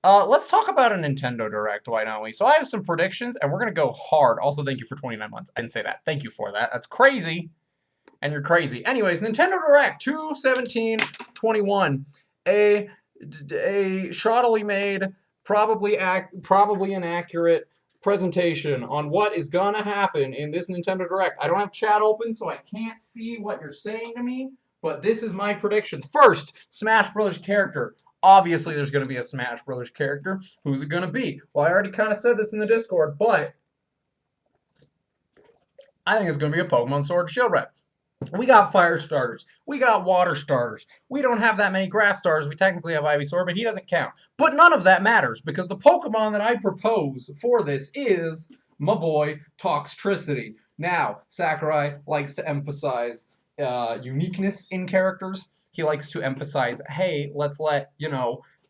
Let's talk about a Nintendo Direct, why don't we? So I have some predictions, and we're gonna go hard. Also, thank you for 29 months. I didn't say that. Thank you for that. That's crazy, and you're crazy. Anyways, Nintendo Direct 2/17/21. A shoddily made, probably inaccurate presentation on what is gonna happen in this Nintendo Direct. I don't have chat open, so I can't see what you're saying to me. But this is my predictions. First, Smash Brothers character. Obviously, there's going to be a Smash Brothers character. Who's it going to be? Well, I already kind of said this in the Discord, but I think it's going to be a Pokemon Sword and Shield rep. We got fire starters. We got water starters. We don't have that many grass starters. We technically have Ivysaur, but he doesn't count. But none of that matters because the Pokemon that I propose for this is my boy Toxtricity. Now, Sakurai likes to emphasize uniqueness in characters. He likes to emphasize, hey, let's let,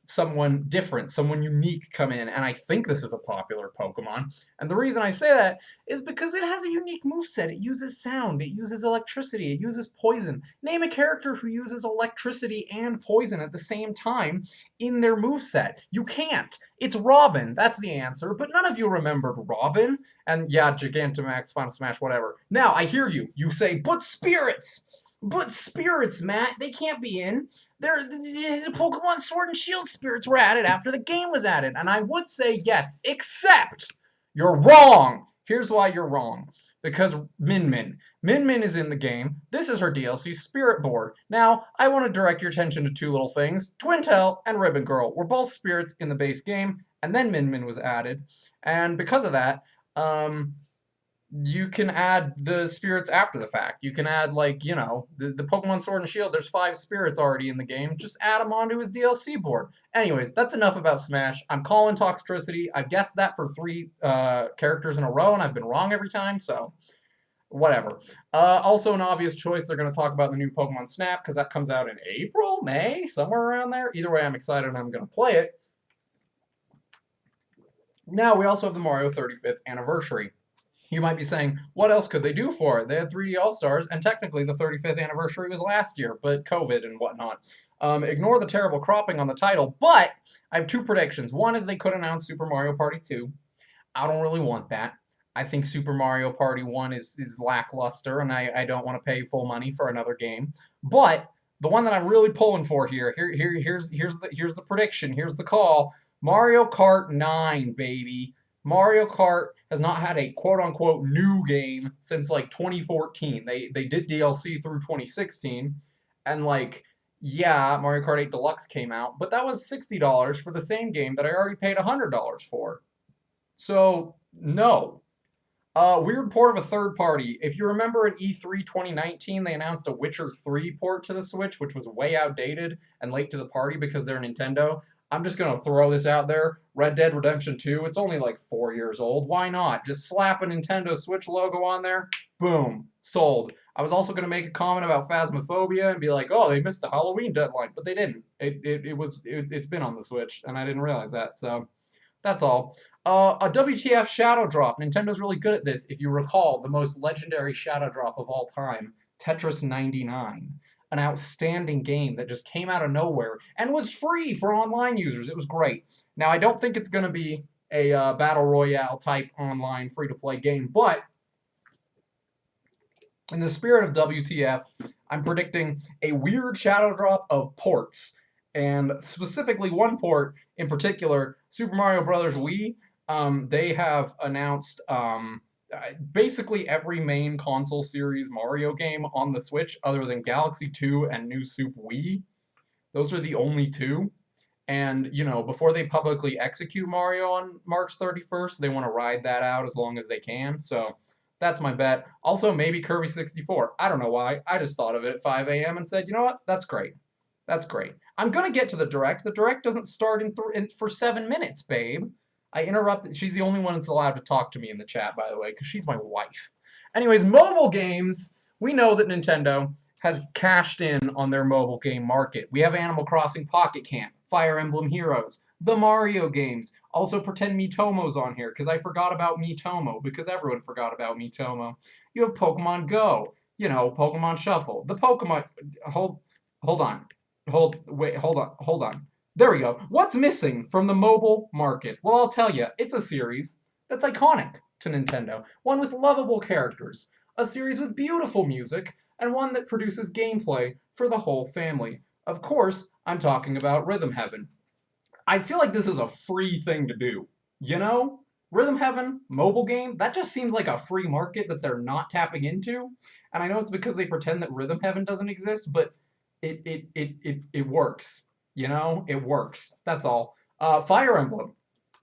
someone different, someone unique come in. And I think this is a popular Pokemon. And the reason I say that is because it has a unique moveset. It uses sound, it uses electricity, it uses poison. Name a character who uses electricity and poison at the same time in their moveset. You can't. It's Robin. That's the answer. But none of you remembered Robin. And yeah, Gigantamax, Final Smash, whatever. Now, I hear you. You say, but spirits! But spirits, Matt, they can't be in. The Pokemon Sword and Shield spirits were added after the game was added. And I would say yes, except you're wrong. Here's why you're wrong. Because Min Min. Min Min is in the game. This is her DLC Spirit Board. Now, I want to direct your attention to two little things. Twintel and Ribbon Girl were both spirits in the base game, and then Min Min was added. And because of that, you can add the spirits after the fact. You can add, the Pokemon Sword and Shield, there's 5 spirits already in the game. Just add them onto his DLC board. Anyways, that's enough about Smash. I'm calling Toxtricity. I've guessed that for 3 characters in a row, and I've been wrong every time, so whatever. Also, an obvious choice, they're going to talk about the new Pokemon Snap, because that comes out in April, May, somewhere around there. Either way, I'm excited, and I'm going to play it. Now, we also have the Mario 35th anniversary. You might be saying, what else could they do for it? They had 3D All-Stars, and technically the 35th anniversary was last year, but COVID and whatnot. Ignore the terrible cropping on the title, but I have 2 predictions. One is they could announce Super Mario Party 2. I don't really want that. I think Super Mario Party 1 is lackluster, and I don't want to pay full money for another game. But the one that I'm really pulling for here's the prediction, here's the call. Mario Kart 9, baby. Mario Kart has not had a quote-unquote new game since, 2014. They did DLC through 2016, and, yeah, Mario Kart 8 Deluxe came out, but that was $60 for the same game that I already paid $100 for. So, no. Weird port of a third party. If you remember at E3 2019, they announced a Witcher 3 port to the Switch, which was way outdated and late to the party because they're Nintendo. I'm just going to throw this out there. Red Dead Redemption 2, it's only 4 years old. Why not? Just slap a Nintendo Switch logo on there. Boom. Sold. I was also going to make a comment about Phasmophobia and be like, oh, they missed the Halloween deadline. But they didn't. It's been on the Switch, and I didn't realize that. So, that's all. A WTF Shadow Drop. Nintendo's really good at this. If you recall, the most legendary Shadow Drop of all time, Tetris 99. An outstanding game that just came out of nowhere and was free for online users. It was great. Now, I don't think it's going to be a Battle Royale type online free-to-play game, but in the spirit of WTF, I'm predicting a weird shadow drop of ports, and specifically one port in particular, Super Mario Bros. Wii. They have announced basically every main console series Mario game on the Switch other than Galaxy 2 and New Super Wii. Those are the only 2. And, before they publicly execute Mario on March 31st, they want to ride that out as long as they can. So that's my bet. Also, maybe Kirby 64. I don't know why. I just thought of it at 5 a.m. and said, you know what? That's great. That's great. I'm going to get to the Direct. The Direct doesn't start for 7 minutes, babe. I interrupted. She's the only one that's allowed to talk to me in the chat, by the way, because she's my wife. Anyways, mobile games. We know that Nintendo has cashed in on their mobile game market. We have Animal Crossing Pocket Camp, Fire Emblem Heroes, the Mario games. Also, pretend Miitomo's on here, because I forgot about Miitomo, because everyone forgot about Miitomo. You have Pokemon Go, Pokemon Shuffle. The Pokemon... Hold on. There we go. What's missing from the mobile market? Well, I'll tell you, it's a series that's iconic to Nintendo. One with lovable characters, a series with beautiful music, and one that produces gameplay for the whole family. Of course, I'm talking about Rhythm Heaven. I feel like this is a free thing to do. You know? Rhythm Heaven, mobile game, that just seems like a free market that they're not tapping into. And I know it's because they pretend that Rhythm Heaven doesn't exist, but it works. You know? It works. That's all. Fire Emblem.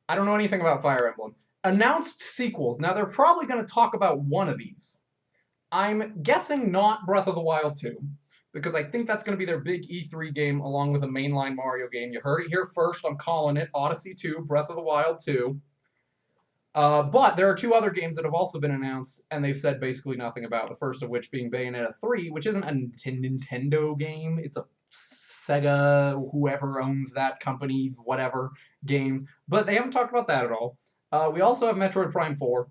I don't know anything about Fire Emblem. Announced sequels. Now they're probably going to talk about one of these. I'm guessing not Breath of the Wild 2, because I think that's going to be their big E3 game along with a mainline Mario game. You heard it here first. I'm calling it Odyssey 2, Breath of the Wild 2. But there are two other games that have also been announced, and they've said basically nothing about. The first of which being Bayonetta 3, which isn't a Nintendo game. It's a Sega, whoever owns that company, whatever game. But they haven't talked about that at all. We also have Metroid Prime 4,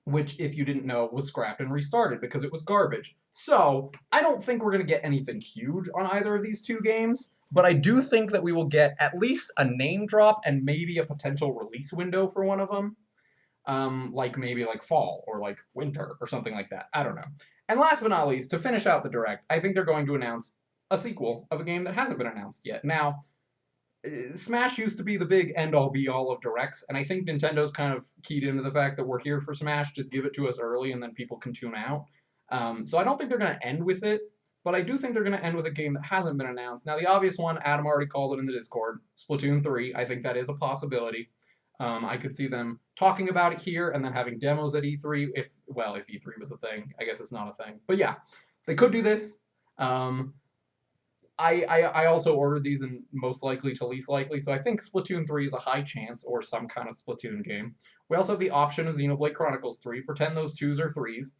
which, if you didn't know, was scrapped and restarted because it was garbage. So, I don't think we're going to get anything huge on either of these two games, but I do think that we will get at least a name drop and maybe a potential release window for one of them. Like maybe like fall or like winter or something like that. I don't know. And last but not least, to finish out the direct, I think they're going to announce a sequel of a game that hasn't been announced yet. Now, Smash used to be the big end-all be-all of directs, and I think Nintendo's kind of keyed into the fact that we're here for Smash, just give it to us early and then people can tune out. So I don't think they're going to end with it, but I do think they're going to end with a game that hasn't been announced. Now, the obvious one, Adam already called it in the Discord, Splatoon 3. I think that is a possibility. I could see them talking about it here and then having demos at E3, if E3 was a thing. I guess it's not a thing. But yeah, they could do this. I also ordered these in most likely to least likely, so I think Splatoon 3 is a high chance, or some kind of Splatoon game. We also have the option of Xenoblade Chronicles 3. Pretend those 2s are 3s.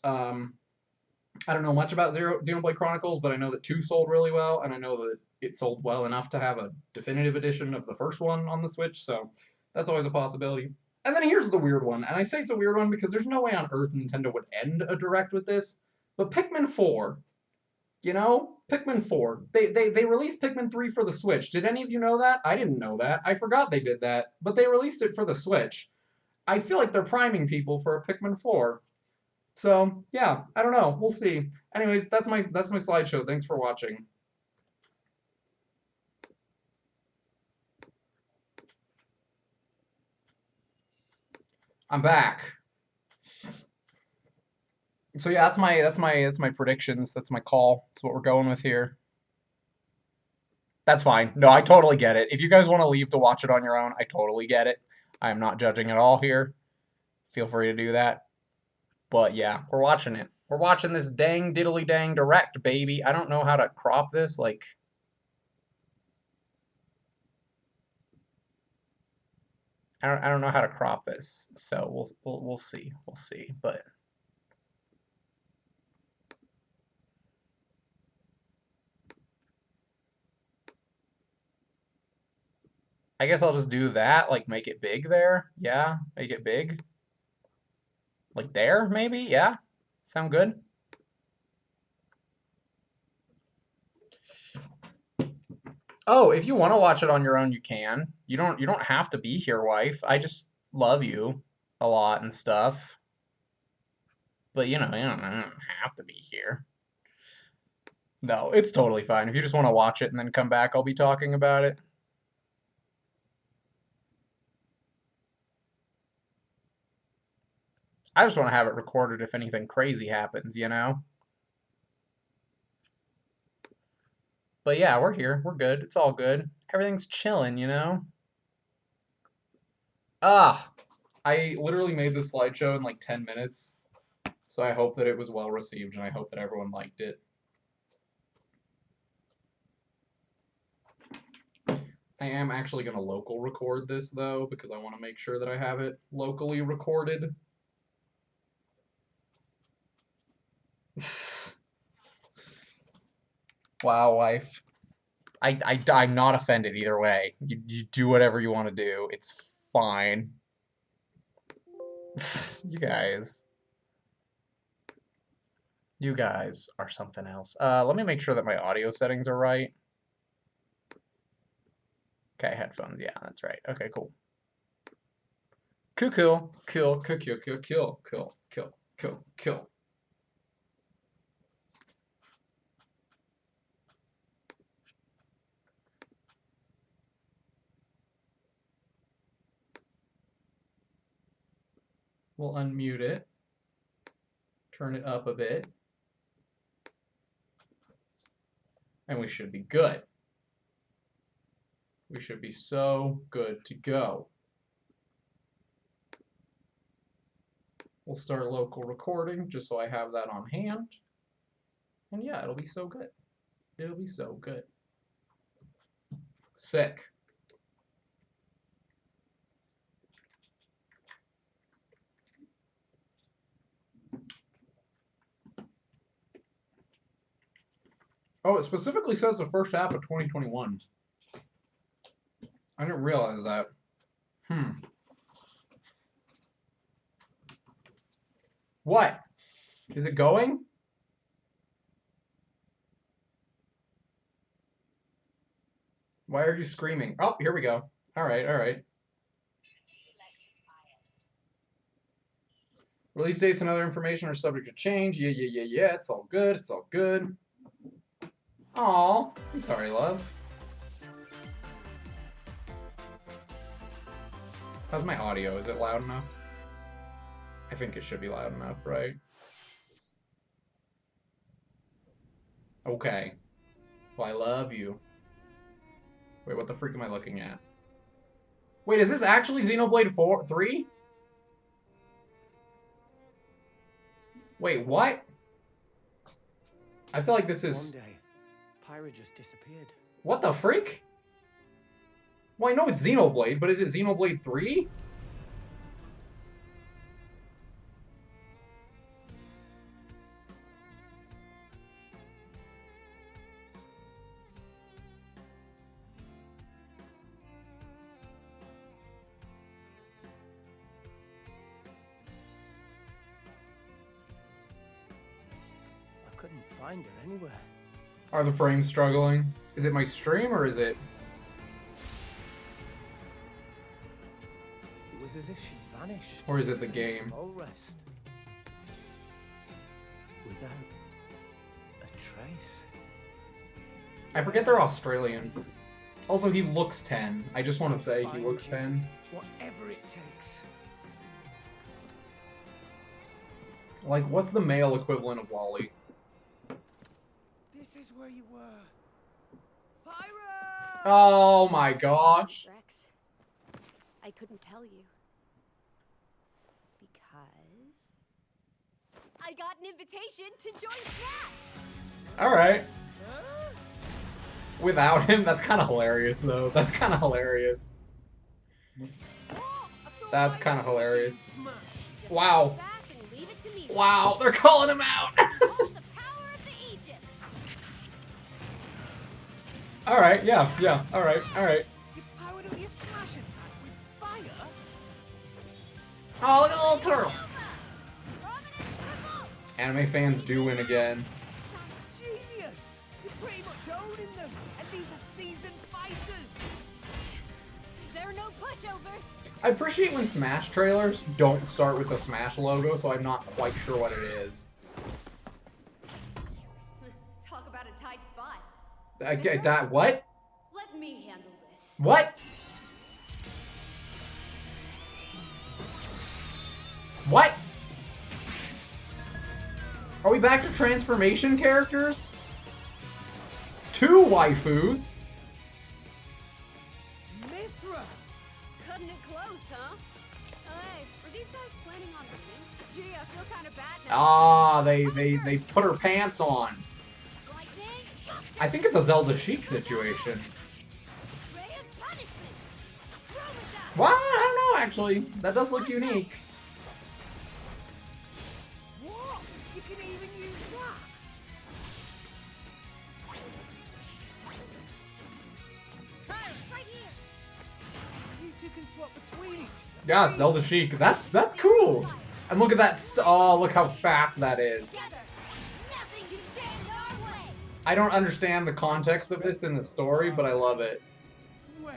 I don't know much about Xenoblade Chronicles, but I know that 2 sold really well, and I know that it sold well enough to have a definitive edition of the first one on the Switch, so that's always a possibility. And then here's the weird one, and I say it's a weird one because there's no way on earth Nintendo would end a direct with this, but Pikmin 4. You know, Pikmin 4. They released Pikmin 3 for the Switch. Did any of you know that? I didn't know that. I forgot they did that. But they released it for the Switch. I feel like they're priming people for a Pikmin 4. So, yeah, I don't know. We'll see. Anyways, that's my slideshow. Thanks for watching. I'm back. So yeah, that's my predictions. That's my call. That's what we're going with here. That's fine. No, I totally get it. If you guys want to leave to watch it on your own, I totally get it. I am not judging at all here. Feel free to do that. But yeah, we're watching it. We're watching this dang diddly dang direct, baby. I don't know how to crop this. Like, I don't know how to crop this. So we'll see. We'll see. But I guess I'll just do that. Like, make it big there. Yeah, make it big. Like there, maybe? Yeah. Sound good? Oh, if you want to watch it on your own, you can. You don't have to be here, wife. I just love you a lot and stuff. But you don't have to be here. No, it's totally fine. If you just want to watch it and then come back, I'll be talking about it. I just want to have it recorded if anything crazy happens, you know? But yeah, we're here. We're good. It's all good. Everything's chilling, you know? Ah, I literally made this slideshow in like 10 minutes. So I hope that it was well received and I hope that everyone liked it. I am actually going to local record this though because I want to make sure that I have it locally recorded. Wow, wife. I'm not offended either way. You do whatever you want to do. It's fine. You guys. You guys are something else. Let me make sure that my audio settings are right. Okay, headphones. Yeah, that's right. Okay, cool. Kill. We'll unmute it. Turn it up a bit. And we should be good. We should be so good to go. We'll start local recording just so I have that on hand. And yeah, it'll be so good. It'll be so good. Sick. Oh, it specifically says the first half of 2021. I didn't realize that. What? Is it going? Why are you screaming? Oh, here we go. All right, all right. Release dates and other information are subject to change. Yeah. It's all good. It's all good. Aw, I'm sorry, love. How's my audio? Is it loud enough? I think it should be loud enough, right? Okay. Well, I love you. Wait, what the freak am I looking at? Wait, is this actually Xenoblade 3? Wait, what? I feel like this is... One day, Pyra just disappeared. What the freak? Well, I know it's Xenoblade, but is it Xenoblade 3? I couldn't find her anywhere. Are the frames struggling? Is it my stream or is it... It was as if she vanished. Or is it the game? Full rest. Without a trace. I forget they're Australian. Also, he looks 10. I just want to say he looks 10. Whatever it takes. Like, what's the male equivalent of Wally? This is where you were. Pyra! Oh my gosh. Rex, I couldn't tell you. Because I got an invitation to join Smash! Alright. Without him? That's kind of hilarious, though. That's kind of hilarious. That's kind of hilarious. Just Wow. sit back and leave it to me. Wow, they're calling him out. Hold the power of the Aegis. Alright, yeah, alright. You powered up your smash attack with fire? Oh, look at the little turtle. Prominent triple. Anime fans do win again. That's genius! You're pretty much owning them, and these are seasoned fighters! There are no pushovers. I appreciate when Smash trailers don't start with the Smash logo, so I'm not quite sure what it is. Talk about a tight spot. I get that. What? Let me handle this. What? What? Are we back to transformation characters? 2 waifus? Mithra! Cutting it close, huh? Hey, were these guys planning on leaving? Gee, I feel kind of bad now. Ah, they put her pants on. Lightning, I think it's a Zelda Sheik situation. ray of punishment. Throw it down. Well, I don't know, actually. That does look unique. What? You can even use that? Hey, right here. So you two can swap between each other. Yeah, it's Zelda Sheik. That's cool. And look at that. Oh, look how fast that is. Together, nothing can stand our way. I don't understand the context of this in the story, but I love it. Wait,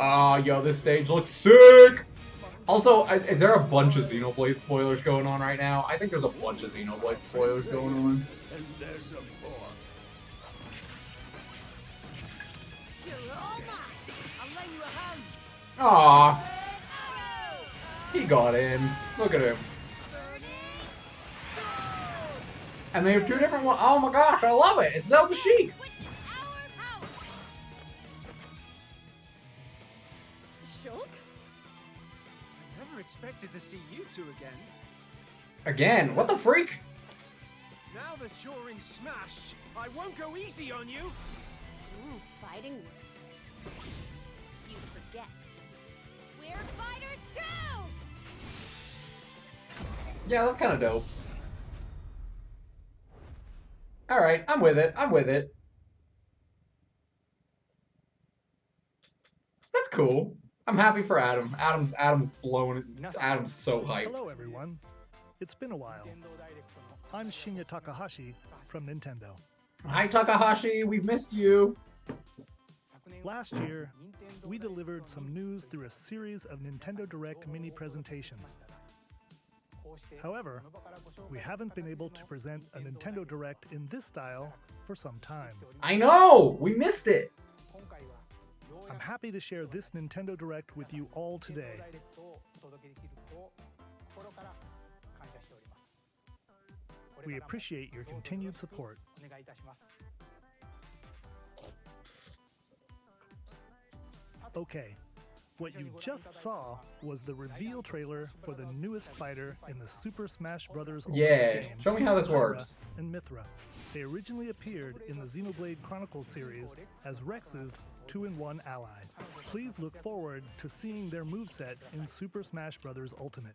Ah, yo, this stage looks sick! Also, is there a bunch of Xenoblade spoilers going on right now? I think there's a bunch of Xenoblade spoilers going on. And there's a more. You're all mine. I'll lend you a hand. Aw, Arrow! he got in. Look at him. Burning sword! And they have two different ones. Oh my gosh, I love it. It's Zelda Chic. Witness our power! Shulk? I never expected to see you two again. Again, what the freak? Now that you're in Smash, I won't go easy on you. Ooh, fighting words. You forget. We're fighters too! Yeah, that's kind of dope. Alright, I'm with it. I'm with it. That's cool. I'm happy for Adam. Adam's blowing it. Adam's so hyped. Hello, everyone. It's been a while. I'm Shinya Takahashi from Nintendo. Hi, Takahashi. We've missed you. Last year, we delivered some news through a series of Nintendo Direct mini presentations. However, we haven't been able to present a Nintendo Direct in this style for some time. I know! We missed it. I'm happy to share this Nintendo Direct with you all today. We appreciate your continued support. Okay, what you just saw was the reveal trailer for the newest fighter in the Super Smash Bros. Ultimate Yeah, game, show me how this Pyra works. and Mithra. They originally appeared in the Xenoblade Chronicles series as Rex's 2-in-1 ally. Please look forward to seeing their moveset in Super Smash Bros. Ultimate.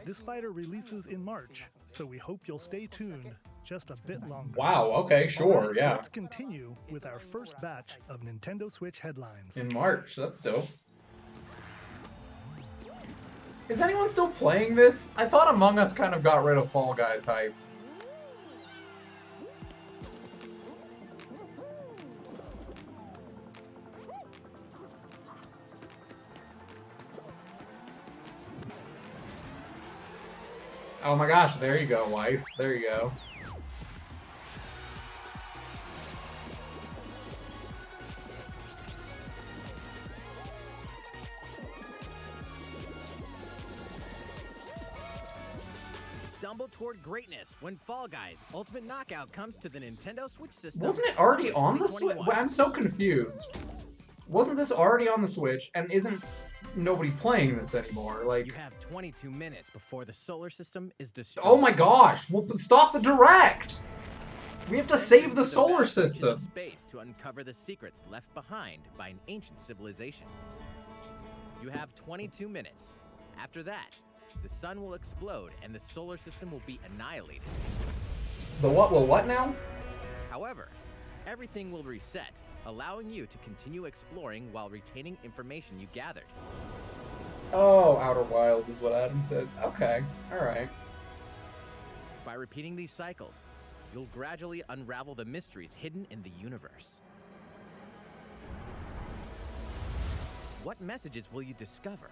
This fighter releases in March, so we hope you'll stay tuned just a bit longer. Wow, okay, sure, Alright, yeah. Let's continue with our first batch of Nintendo Switch headlines. In March, that's dope. Is anyone still playing this? I thought Among Us kind of got rid of Fall Guys hype. Oh my gosh, there you go, wife. There you go. Stumble toward greatness when Fall Guys Ultimate Knockout comes to the Nintendo Switch system. Wasn't it already summer on the Switch? 2021. I'm so confused. Wasn't this already on the Switch, and isn't nobody playing this anymore? Like, You have 22 minutes before the solar system is destroyed. oh my gosh! Well, stop the direct! We have to save the Into solar vast reaches system. of space to uncover the secrets left behind by an ancient civilization. You have 22 minutes. After that, the sun will explode and the solar system will be annihilated. The what will what now? However, everything will reset, allowing you to continue exploring while retaining information you gathered. Oh, Outer Wilds is what Adam says. Okay, alright. By repeating these cycles, you'll gradually unravel the mysteries hidden in the universe. What messages will you discover?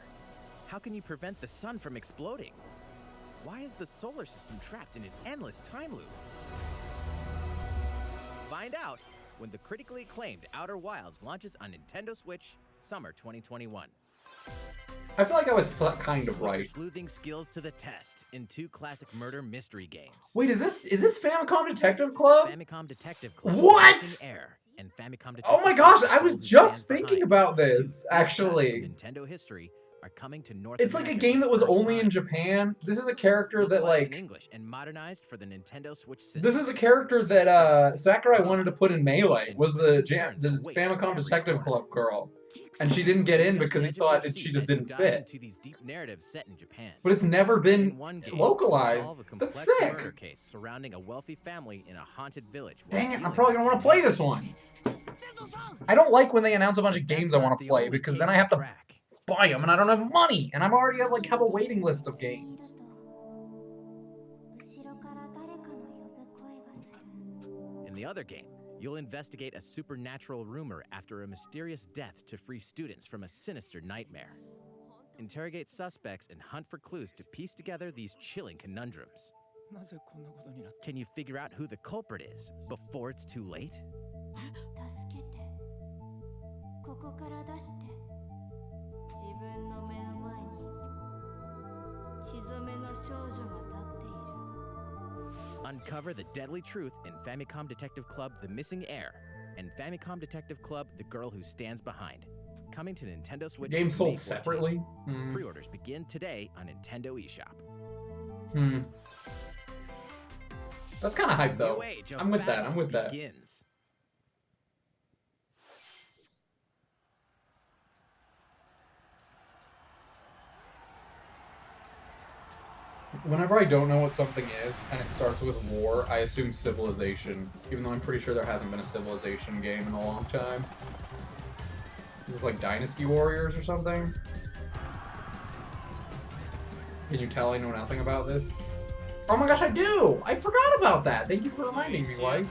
How can you prevent the sun from exploding? Why is the solar system trapped in an endless time loop? Find out when the critically acclaimed Outer Wilds launches on Nintendo Switch summer 2021. I feel like I was kind of Put your right. sleuthing skills to the test in two classic murder mystery games. Wait, is this Famicom Detective Club? Famicom Detective Club, What? Missing Air, and Famicom Detective Oh my Club, gosh, I was Who just Stands thinking Behind. about Two this, deep cuts actually. from Nintendo history are coming to North It's like a America game for that was the first only in time. Japan. This is a character that, Localized in like, English and modernized for the Nintendo Switch system. this is a character that Sakurai wanted to put in Melee, was the Famicom Detective Club girl. And she didn't get in because he thought she just didn't fit. Into these deep narratives set in Japan. But it's never In been one game, localized. solve a That's complex sick. murder case surrounding a wealthy family in a haunted village. while Dang it, I'm dealing probably gonna with want to play the this one. I don't like when they announce a bunch of games I That's want not to the play only because case then I have to crack. buy them and I don't have money and I'm already like have a waiting list of games. In the other game, You'll investigate a supernatural rumor after a mysterious death to free students from a sinister nightmare. Interrogate suspects and hunt for clues to piece together these chilling conundrums. Can you figure out who the culprit is before it's too late? 助けてここから出して自分の目の前に血染めの少女が立っている Uncover the deadly truth in Famicom Detective Club The Missing Heir and Famicom Detective Club The Girl Who Stands Behind. Coming to Nintendo Switch. Game sold May 14th. separately? Pre-orders begin today on Nintendo eShop. That's kind of hype, though. New age of I'm with that. I'm battles with that. begins. Whenever I don't know what something is, and it starts with war, I assume Civilization. Even though I'm pretty sure there hasn't been a Civilization game in a long time. Is this like Dynasty Warriors or something? Can you tell I know nothing about this? Oh my gosh, I do! I forgot about that! Thank you for reminding me, wife.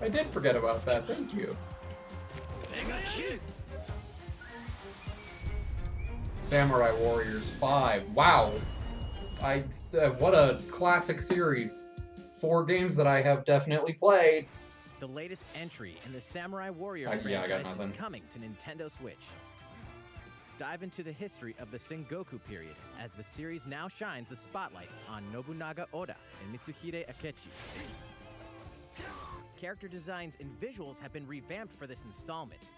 I did forget about that, thank you. Samurai Warriors 5. Wow! What a classic series. 4 games that I have definitely played. The latest entry in the Samurai Warriors Yeah, I got franchise nothing. is coming to Nintendo Switch. Dive into the history of the Sengoku period as the series now shines the spotlight on Nobunaga Oda and Mitsuhide Akechi. Character designs and visuals have been revamped for this installment.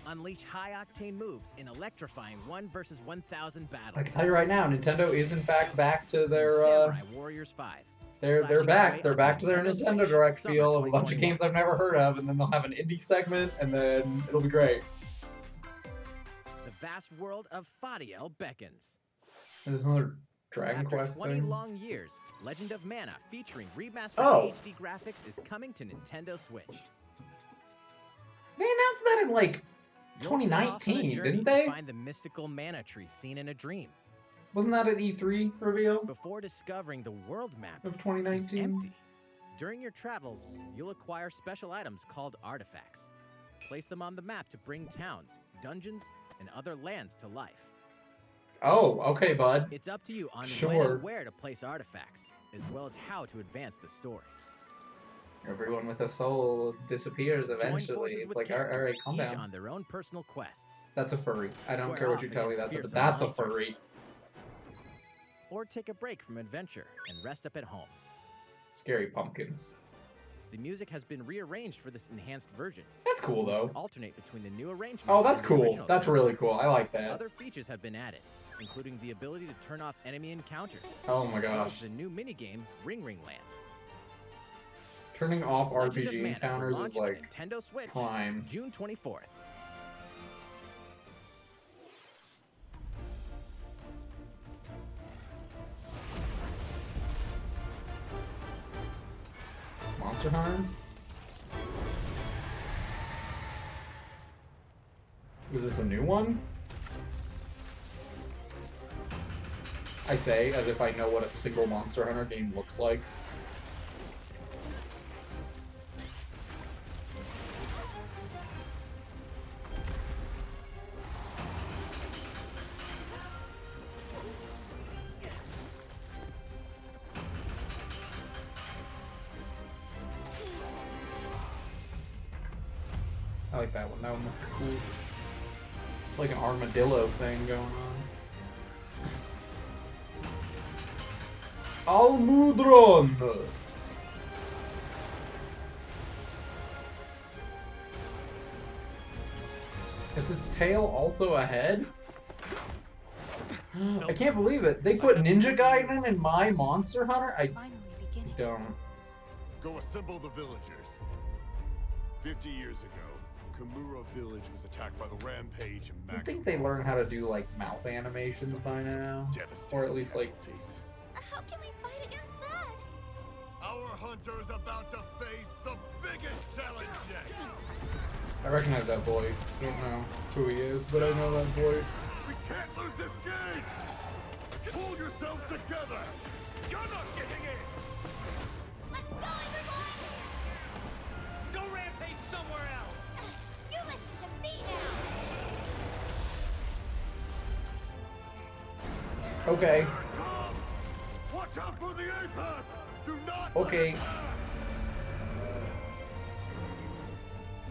Unleash high-octane moves in electrifying 1 versus 1,000 battles. I can tell you right now, Nintendo is in fact back to their Samurai Warriors 5. They're slashing back. its They're way back to onto their Nintendo Nintendo Switch, Direct summer feel of a bunch of 2021. games I've never heard of, and then they'll have an indie segment, and then it'll be great. The vast world of Fadiel beckons. There's another Dragon After Quest 20 thing. long years, Legend of Mana featuring remastered Oh. HD graphics is coming to Nintendo Switch. They announced that in like You'll set off on a 2019, journey didn't to they? Find the mystical mana tree seen in a dream. Wasn't that an E3 reveal Before discovering the world map of is 2019? empty. During your travels, you'll acquire special items called artifacts. Place them on the map to bring towns, dungeons, and other lands to life. Oh, okay, bud. It's up to you on when Sure. and where to place artifacts, as well as how to advance the story. Everyone with a soul disappears Join eventually. forces It's with like, characters, alright, calm each down. on their own personal quests. That's a furry. I don't Square care what off you tell me, against that's a fearsome monsters. furry. Or take a break from adventure and rest up at home. Scary pumpkins. The music has been rearranged for this enhanced version. That's cool, though. Alternate between the new arrangements. Oh, that's and the cool. original That's soundtrack. really cool. I like that. Other features have been added, including the ability to turn off enemy encounters. Oh my as well as gosh. the new minigame, Ring Ring Land. Turning off Legend of RPG Mana will encounters launch is on like Nintendo Switch, prime. June 24th. Monster Hunter? Was this a new one? I say, as if I know what a single Monster Hunter game looks like. I like that one. That one looked cool. Like an armadillo thing going on. Almudron! Is its tail also a head? I can't believe it. They put Ninja Gaiden in my Monster Hunter? I finally beginning. don't. Go assemble the villagers. 50 years ago, Kamura village was attacked by the rampage and I think they learn how to do like mouth animations by now. Or at least like casualties. How can we fight against that? Our hunter's about to face the biggest challenge yet. I recognize that voice. I don't know who he is, but I know that voice. We can't lose this gauge. Pull yourselves together. You're not getting in! Let's go, everyone! Go Rampage somewhere else! You listen to me now! Okay. Tom! Watch out for the apex! Do not Okay.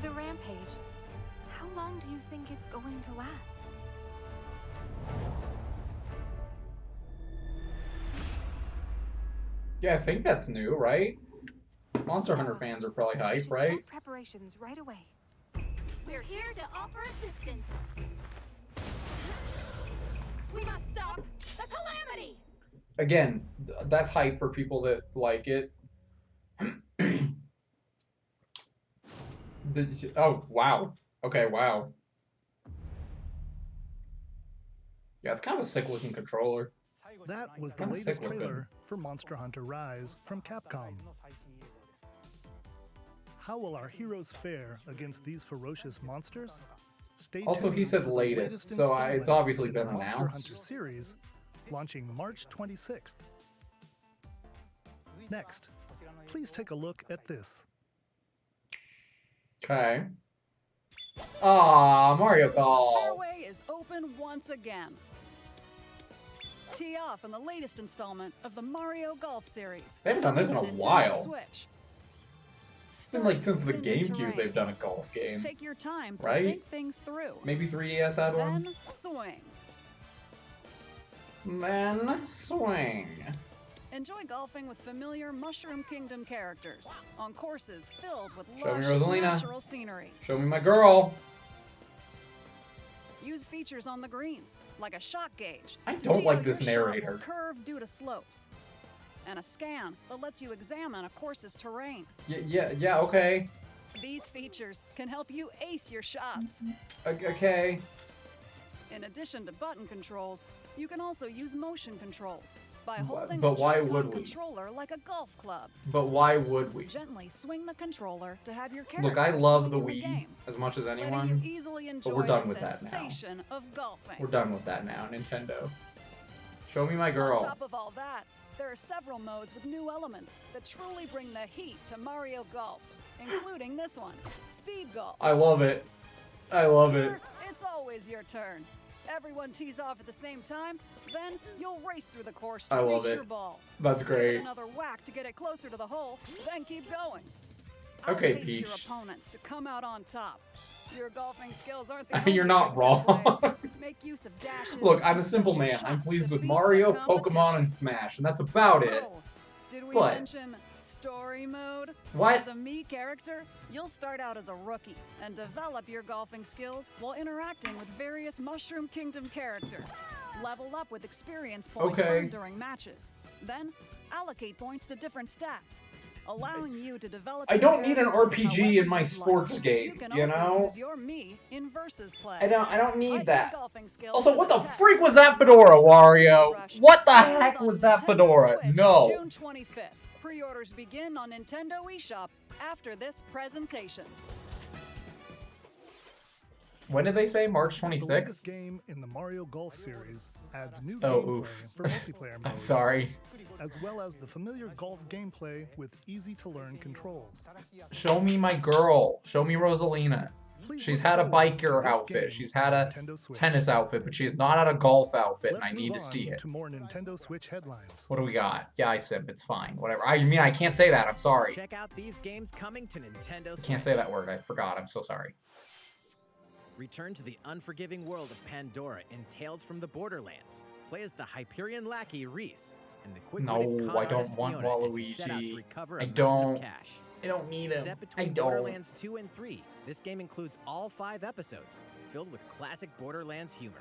The rampage. How long do you think it's going to last? Yeah, I think that's new, right? Monster Hunter fans are probably We hype, should right? start preparations right away. We're here to offer assistance. We must stop the calamity! Again, that's hype for people that like it. Oh, wow. Okay, wow. Yeah, it's kind of a sick looking controller. That was the Kinda latest sick looking. trailer for Monster Hunter Rise from Capcom. How will our heroes fare against these ferocious monsters? Stay Also, he tuned said for the latest, so installment it's obviously in the been Monster announced. Hunter series, launching March 26th. Next, please take a look at this. Okay. Ah, Mario Golf. Fairway is open once again. Tee off in the latest installment of the Mario Golf series. They haven't done this in a Nintendo while. Switch. It's been like since the Start with wind and GameCube terrain. they've done a golf game. Take your time to Right? think things through. Maybe 3DS had one. Then swing. Then swing. Enjoy golfing with familiar Mushroom Kingdom characters on courses filled with Show me lush Rosalina. natural scenery. Show me my girl. Use features on the greens, like a shot gauge. I to don't see like how this your shot will narrator. curve due to slopes. And a scan that lets you examine a course's terrain. Yeah, okay. These features can help you ace your shots. Okay. In addition to button controls, you can also use motion controls by Wh- holding but the why joypod would we? controller like a golf club. But why would we? Gently swing the controller to have your character Look, I love the swing in Wii game, as much as letting you anyone. easily enjoy we're done the with that now. sensation of golfing. We're done with that now, Nintendo. Show me my On girl. top of all that, there are several modes with new elements that truly bring the heat to Mario Golf, including this one, Speed Golf. I love it. I love it. Here, it's always your turn. Everyone tees off at the same time, then you'll race through the course to I love reach it. your ball. That's Give it great. another whack to get it closer to the hole, then keep going. Okay, Outpace your Peach. opponents to come out on top. Your golfing skills aren't the I only mean, you're not things at wrong. play. Make use of dashes. Look, I'm a and simple precious man. I'm shots pleased to with beat Mario, the Pokemon, competition. and Smash, and that's about it. Oh, did we But- mention story mode? What? As a Mii character, you'll start out as a rookie and develop your golfing skills while interacting with various Mushroom Kingdom characters. Level up with experience points Okay. earned during matches. Then allocate points to different stats, allowing you to develop. I your don't need an character RPG however in my you'd sports like. games, can you also know? use your Mii in versus play. I don't need Put your that. golfing skills Also, to what the test. freak was that fedora, Wario? Rush What the sales heck on was that Nintendo fedora? Switch No. June 25th. Pre-orders begin on Nintendo eShop after this presentation. When did they say? March The 26th? latest game in the Mario Golf series adds new Oh, gameplay oof. for multiplayer I'm modes, sorry. as well as the familiar golf gameplay with easy-to-learn controls. Show me my girl. Show me Rosalina. Please She's look had a forward to biker this outfit. game She's had a on Nintendo Switch. tennis outfit, but she has not had a golf outfit, and Let's I need move to on see it. to more Nintendo Switch headlines. What do we got? Yeah, I said it's fine. Whatever. I mean, I can't say that. I'm sorry. Check out these games coming to Nintendo Switch. Can't say that word. I forgot. I'm so sorry. Return to the unforgiving world of Pandora in Tales from the Borderlands. Play as the Hyperion lackey Reese and the quick-witted No, con I don't artist want Fiona as you set out to Waluigi. recover a I mountain don't. of cash. I don't need him. Set I between don't. Borderlands 2 and 3, this game includes all 5 episodes, filled with classic Borderlands humor.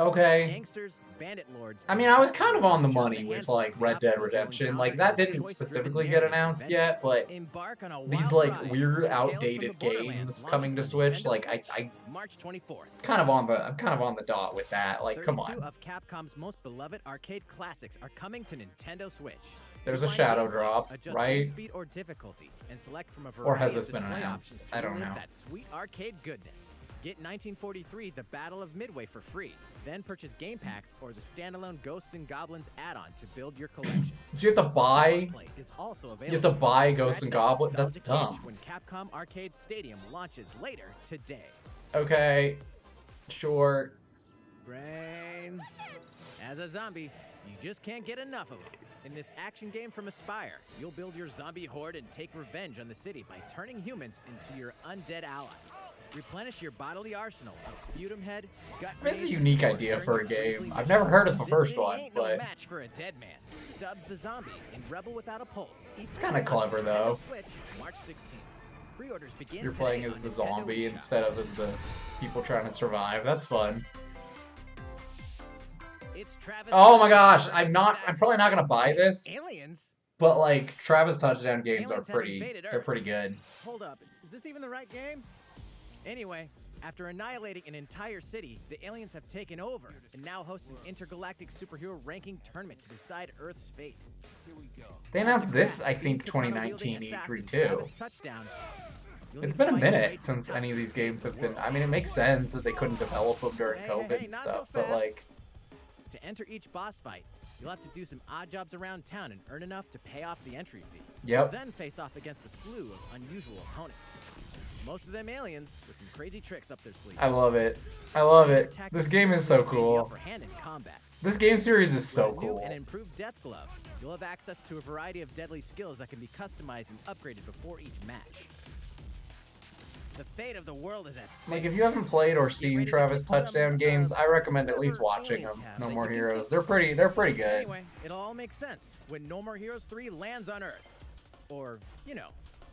Okay. Gangsters, bandit lords. I mean, and I was kind of on the just a money with handful like of Red cops Dead you'll Redemption. Like encounter that in this didn't choice-driven specifically get narrative announced adventure. yet, but Embark on a these wild like ride weird, with Tales from the outdated Borderlands games launches coming to for Switch, Nintendo like Switch, I March 24th. I'm kind of on the dot with that. Like, come 32 on. of Capcom's most beloved arcade classics are coming to Nintendo Switch. There's a Find shadow gameplay, drop, adjust right? game speed or difficulty, and select from a variety Or has of this been display announced? options to I don't relive know. that sweet arcade goodness. Get 1943 The Battle of Midway for free. Then purchase game packs or the standalone Ghosts and Goblins add-on to build your collection. So you have to buy. It's also available. You have to buy Scratch Ghosts and that Goblins. That's nostalgic dumb. itch when Capcom Arcade Stadium launches later today. Okay, sure. Brains. As a zombie, you just can't get enough of them. In this action game from Aspyr, you'll build your zombie horde and take revenge on the city by turning humans into your undead allies. Replenish your bodily arsenal of sputum head, gut It's a grenades, unique or idea turn for a your grisly game. I've mission. never heard of the This first city one, ain't no but match for a dead man. Stubbs the zombie in Rebel Without a Pulse. it's kind of clever though. Switch, March 16th. Pre-orders begin You're playing today as on the Nintendo zombie eShop. instead of as the people trying to survive. That's fun. It's Travis Oh my gosh, versus I'm probably not gonna buy this, Aliens? but like Travis Touchdown games are Aliens have pretty, invaded they're Earth. pretty good. Hold up, is this even the right game? Anyway, after annihilating an entire city, the aliens have taken over and now host an intergalactic superhero ranking tournament to decide Earth's fate. Here we go. They announced this, I think, Katana 2019 wielding E3 assassin too. Travis Touchdown. You'll It's need been to a fight your way minute to since the any of top these games have of been. the I mean, it makes sense that they couldn't develop them during Hey, COVID hey, and not so stuff, but fast. like, To enter each boss fight, you'll have to do some odd jobs around town and earn enough to pay off the entry fee. Yep. Then face off against a slew of unusual opponents. Most of them aliens with some crazy tricks up their sleeves. I love it. I love Your it. tactics This game is so gain the cool. upper hand in combat. This game series is so With a new cool. and improved Death Glove, you'll have access to a variety of deadly skills that can be customized and upgraded before each match. The fate of the world is at stake. Like, if you haven't played or Get seen ready to Travis kick some, Touchdown games, I recommend at least whatever watching aliens them. have No that More you can Heroes. kick. They're pretty good. Anyway, it'll all make sense when No More Heroes 3 lands on Earth. Or, you know,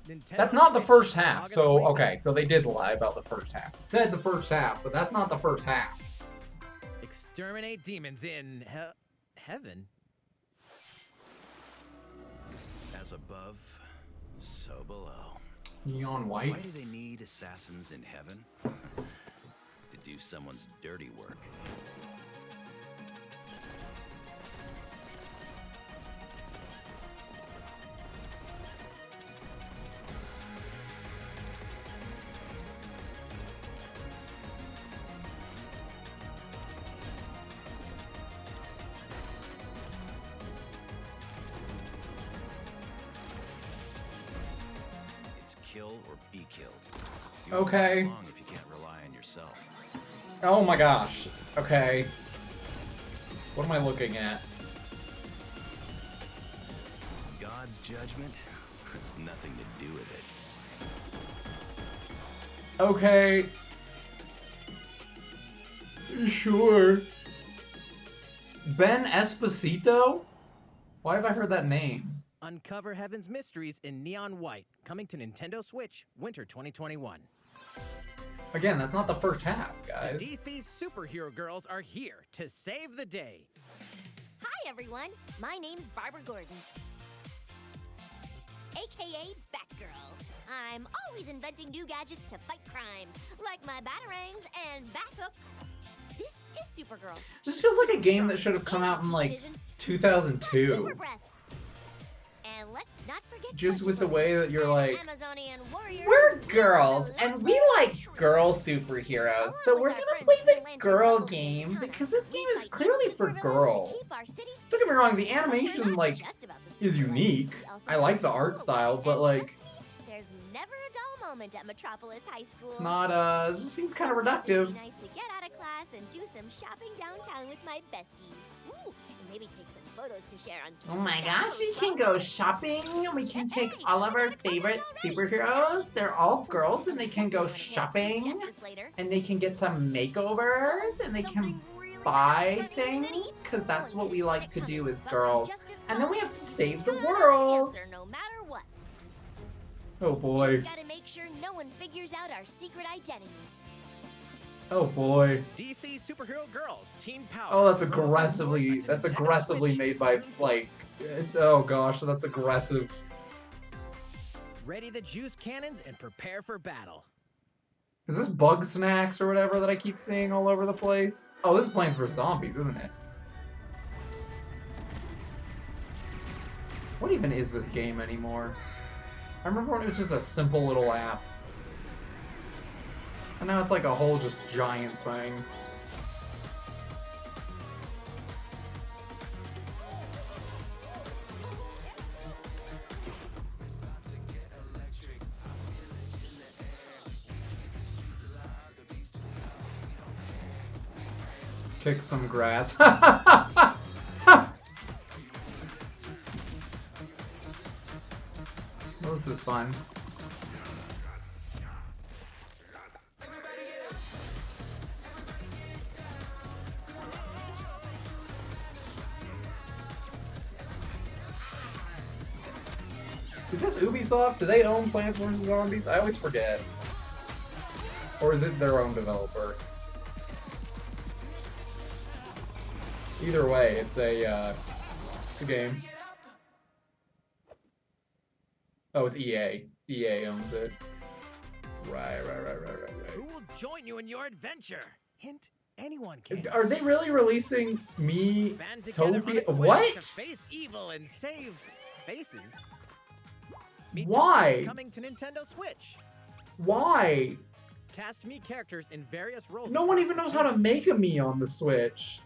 Nintendo That's not the Switch, first half. August So 27th. okay, so they did lie about the first half. It said the first half, but that's not the first half. Exterminate demons in heaven. As above, so below. Neon white. Why do they need assassins in heaven? To do someone's dirty work. It's kill or be killed. You won't Okay. last long if you can't rely on yourself. Oh my gosh. Okay. What am I looking at? God's judgment has nothing to do with it. Okay. Sure. Ben Esposito? Why have I heard that name? Uncover Heaven's mysteries in neon white, coming to Nintendo Switch winter 2021. Again, that's not the first half, guys. The DC superhero girls are here to save the day. Hi, everyone. My name's Barbara Gordon, aka Batgirl. I'm always inventing new gadgets to fight crime, like my batarangs and Bathook. This is Supergirl. This feels like a game that should have come out in like 2002. Super breath. And let's not forget Just with the way that you're like, Amazonian warrior. we're girls and we like girl superheroes, so we're gonna play the girl game because this game is clearly for girls. Don't get me wrong, the animation like is unique. I like the art style, but like There's never a dull moment at Metropolis High School. it's not it just seems kind of Sometimes reductive. it'd be nice to get out of class and do some shopping downtown with my besties. Ooh, and maybe take some photos to share on Oh my gosh, we can go shopping. We can take all of our favorite superheroes. They're all girls and they can go shopping. And they can get some makeovers and they can buy things because that's what we like to do as girls. And then we have to save the world. No matter what. Oh boy. Just gotta make sure no one figures out our secret identities. Oh boy. DC superhero girls, Team Power. Oh, that's aggressively made by like oh gosh, that's aggressive. Ready the juice cannons and prepare for battle. Is this Bug Snacks or whatever that I keep seeing all over the place? Oh, this is Plants vs. Zombies, isn't it? What even is this game anymore? I remember when it was just a simple little app. And now it's like a whole just giant thing. Kick some grass. Well, this is fun. Is this Ubisoft? Do they own Plants vs. Zombies? I always forget. Or is it their own developer? Either way, it's a game. Oh, it's EA. EA owns it. Right. Who will join you in your adventure? Hint, anyone can. Are they really releasing Band together on a Miitopia? quest What? to face evil and save faces. Why? Miitopia is coming to Nintendo Switch. Why? Cast Mii characters in various roles. No one even knows how to make a Mii on the Switch.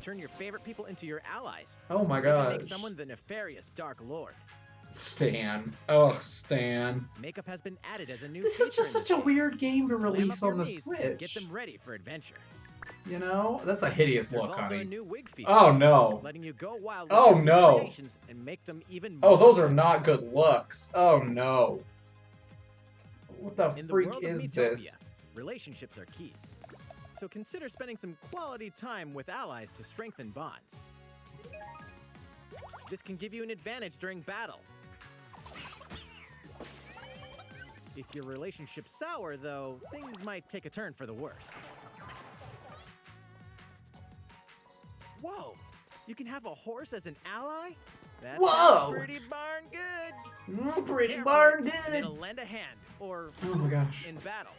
Turn your favorite people into your allies. Oh my Even make gosh. someone the nefarious Dark Lord. Stan. Ugh, Stan. Makeup has been added as a new This feature is just in such a this weird game to game. Clam release up your on the knees and Get Switch. them ready for adventure. You know? That's a hideous There's look, also honey. a new wig feature. Oh no. Letting you go wild with Oh your no. creations and make them even Oh, more those are not famous. good looks. Oh no. What the In the freak world of is Miitopia, this? relationships are key. So consider spending some quality time with allies to strengthen bonds. This can give you an advantage during battle. If your relationship's sour, though, things might take a turn for the worse. Whoa! You can have a horse as an ally? That Whoa! sounds pretty darn good! Pretty Careful, darn and good. It'll lend a hand, or Oh my gosh. in battle.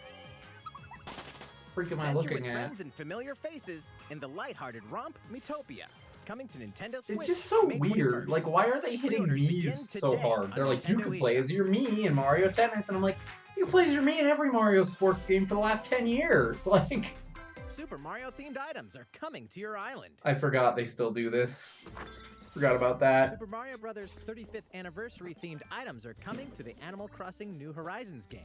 Freak am I Adventure looking with at? friends and familiar faces in the lighthearted romp Miitopia, coming to Nintendo Switch. It's just so May weird. 21st. Like, why are they hitting Pre-orders begin Mii's so today hard? on They're like, you Nintendo can play eShop. as your Mii in Mario Tennis, and I'm like, you play as your Mii in every Mario sports game for the last 10 years. Like, Super Mario themed items are coming to your island. I forgot they still do this. Forgot about that. Super Mario Bros. 35th anniversary themed items are coming to the Animal Crossing New Horizons game.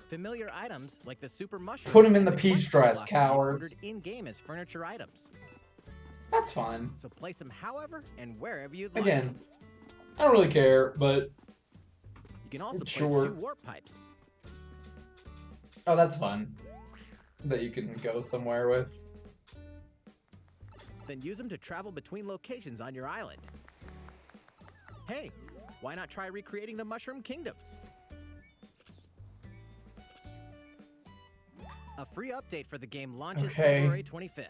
Familiar items like the Super Mushroom. Put 'em in and the peach Crunch dress, Block can be cowards. ordered in-game as furniture items. That's fun. So place them however and wherever you'd like. Again, I don't really care, but You can also place sure. 2 warp pipes. oh, that's fun. That you can go somewhere with. Then use them to travel between locations on your island. Hey, why not try recreating the Mushroom Kingdom? A free update for the game launches Okay. February 25th.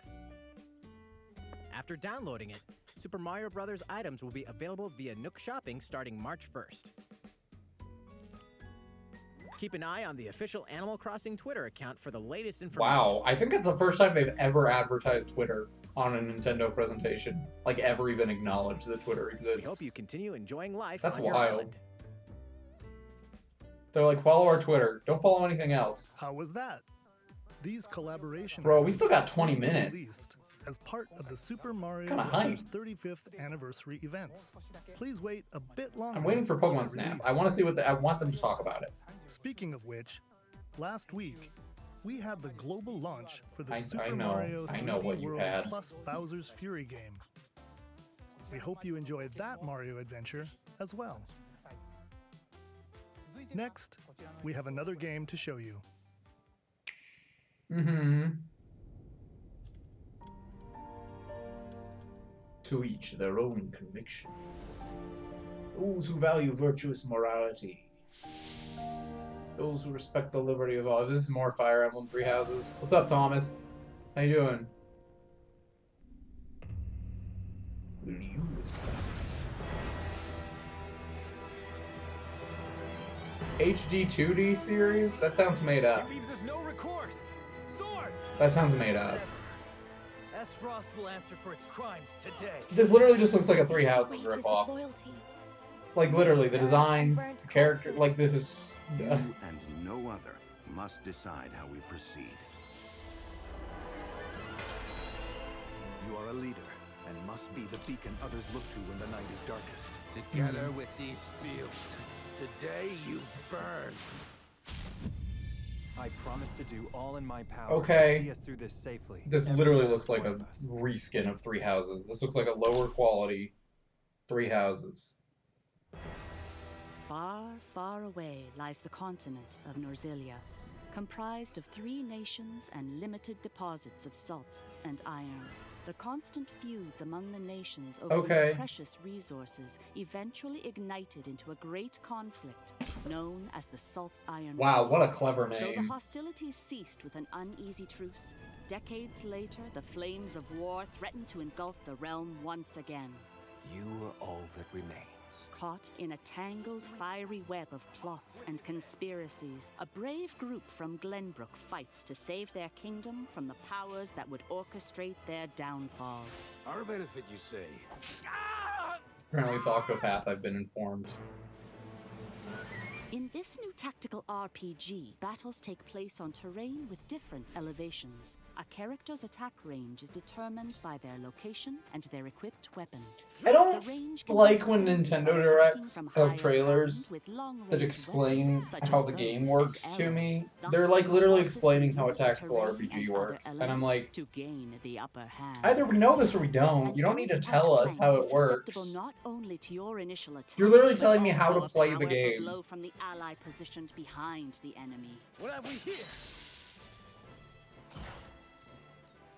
After downloading it, Super Mario Bros. Items will be available via Nook Shopping starting March 1st. Keep an eye on the official Animal Crossing Twitter account for the latest information. Wow, I think it's the first time they've ever advertised Twitter on a Nintendo presentation. Like, ever even acknowledged that Twitter We exists. hope you continue enjoying life That's on your wild. island. They're like, follow our Twitter. Don't follow anything else. How was that? These collaboration Bro, we items still got 20 will be minutes. released as part of the Super Mario Kinda Bros. hype. 35th anniversary events. Please wait a bit longer. I'm waiting for their Pokemon Snap. release. I want to see what I want them to talk about it. Speaking of which, last week we had the global launch for the I Super know. Mario 3D I know what you World had. plus Bowser's Fury game. We hope you enjoyed that Mario adventure as well. Next, we have another game to show you. Mm-hmm. To each their own convictions. Those who value virtuous morality. Those who respect the liberty of all. This is more Fire Emblem Three Houses. What's up, Thomas? How you doing? Will you respect? HD 2D series? That sounds made up. It leaves us no recourse. Swords! That sounds made up. S. Frost will answer for its crimes today. This literally just looks like a Three Houses ripoff. Loyalty. Like literally, the designs, the character, like this is. You and no other must decide how we proceed. You are a leader and must be the beacon others look to when the night is darkest. Together with these fields, today you burn. I promise to do all in my power Okay. to see us through this safely. This Every literally last looks like one a of us. reskin of Three Houses. This looks like a lower quality Three Houses. Far, far away lies the continent of Norzilia, comprised of 3 nations and limited deposits of salt and iron. The constant feuds among the nations over these precious resources eventually ignited into a great conflict known as the Salt Iron Wow, War. what a clever Though the name. hostilities ceased with an uneasy truce, decades later the flames of war threatened to engulf the realm once again. You are all that remains. Caught in a tangled, fiery web of plots and conspiracies, a brave group from Glenbrook fights to save their kingdom from the powers that would orchestrate their downfall. Our benefit, you say? Apparently it's Octopath, I've been informed. In this new tactical RPG, battles take place on terrain with different elevations. A character's attack range is determined by their location and their equipped weapon. I don't The range can like be when extended Nintendo by Directs attacking from of higher trailers ground with long-range that explain weapons, such how as the bows game and works to arrows, me. thus They're like literally forces explaining can how a use the tactical terrain RPG and works. other And I'm elements like, to gain the upper hand. either we know this or we don't. You don't need to tell us how it works. Not only to your initial attack, You're literally but telling me how also to a play the powerful game. blow from the ally positioned behind the enemy. What have we here?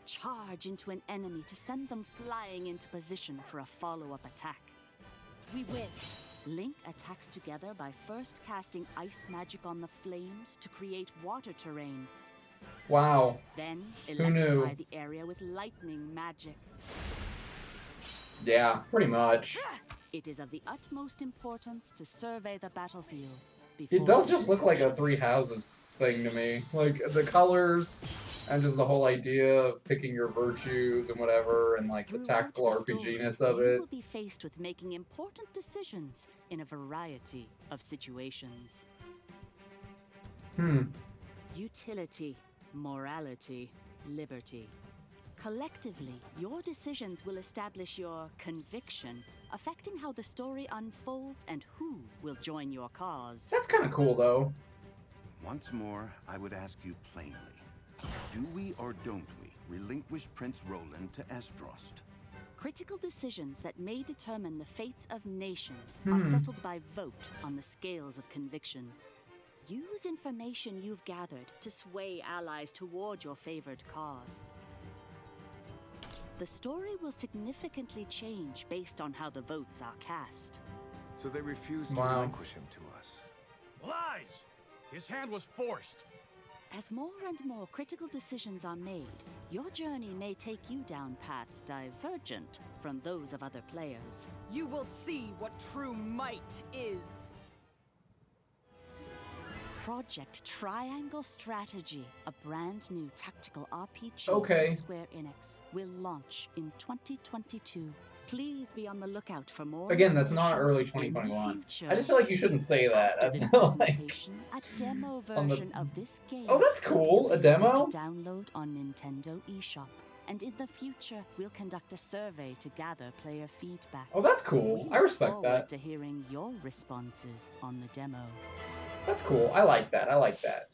Charge into an enemy to send them flying into position for a follow-up attack. We win. Link attacks together by first casting ice magic on the flames to create water terrain. Wow. Then Who knew? electrify the area with lightning magic. Yeah, pretty much. It is of the utmost importance to survey the battlefield. It does just look like a Three Houses thing to me. Like, the colors, and just the whole idea of picking your virtues and whatever, and like the tactical RPG-ness of You it. will be faced with making important decisions in a variety of situations. Utility, morality, liberty. Collectively, your decisions will establish your conviction, affecting how the story unfolds and who will join your cause. That's kind of cool, though. Once more, I would ask you plainly. Do we or don't we relinquish Prince Roland to Estrost? Critical decisions that may determine the fates of nations are settled by vote on the scales of conviction. Use information you've gathered to sway allies toward your favored cause. The story will significantly change based on how the votes are cast. So they refuse to Wow. relinquish him to us. Lies! His hand was forced. As more and more critical decisions are made, your journey may take you down paths divergent from those of other players. You will see what true might is. Project Triangle Strategy, a brand new tactical RPG Okay. from Square Enix, will launch in 2022. Please be on the lookout for more. Again, that's not information early in the 2021. future. I just feel like you shouldn't say that. After this That's like, presentation, a demo on the- version of this game. Oh, that's will be cool. A available demo? to download on Nintendo eShop. And in the future, we'll conduct a survey to gather player feedback. Oh, that's cool. We I look respect forward that. to hearing your responses on the demo. That's cool. I like that. I like that.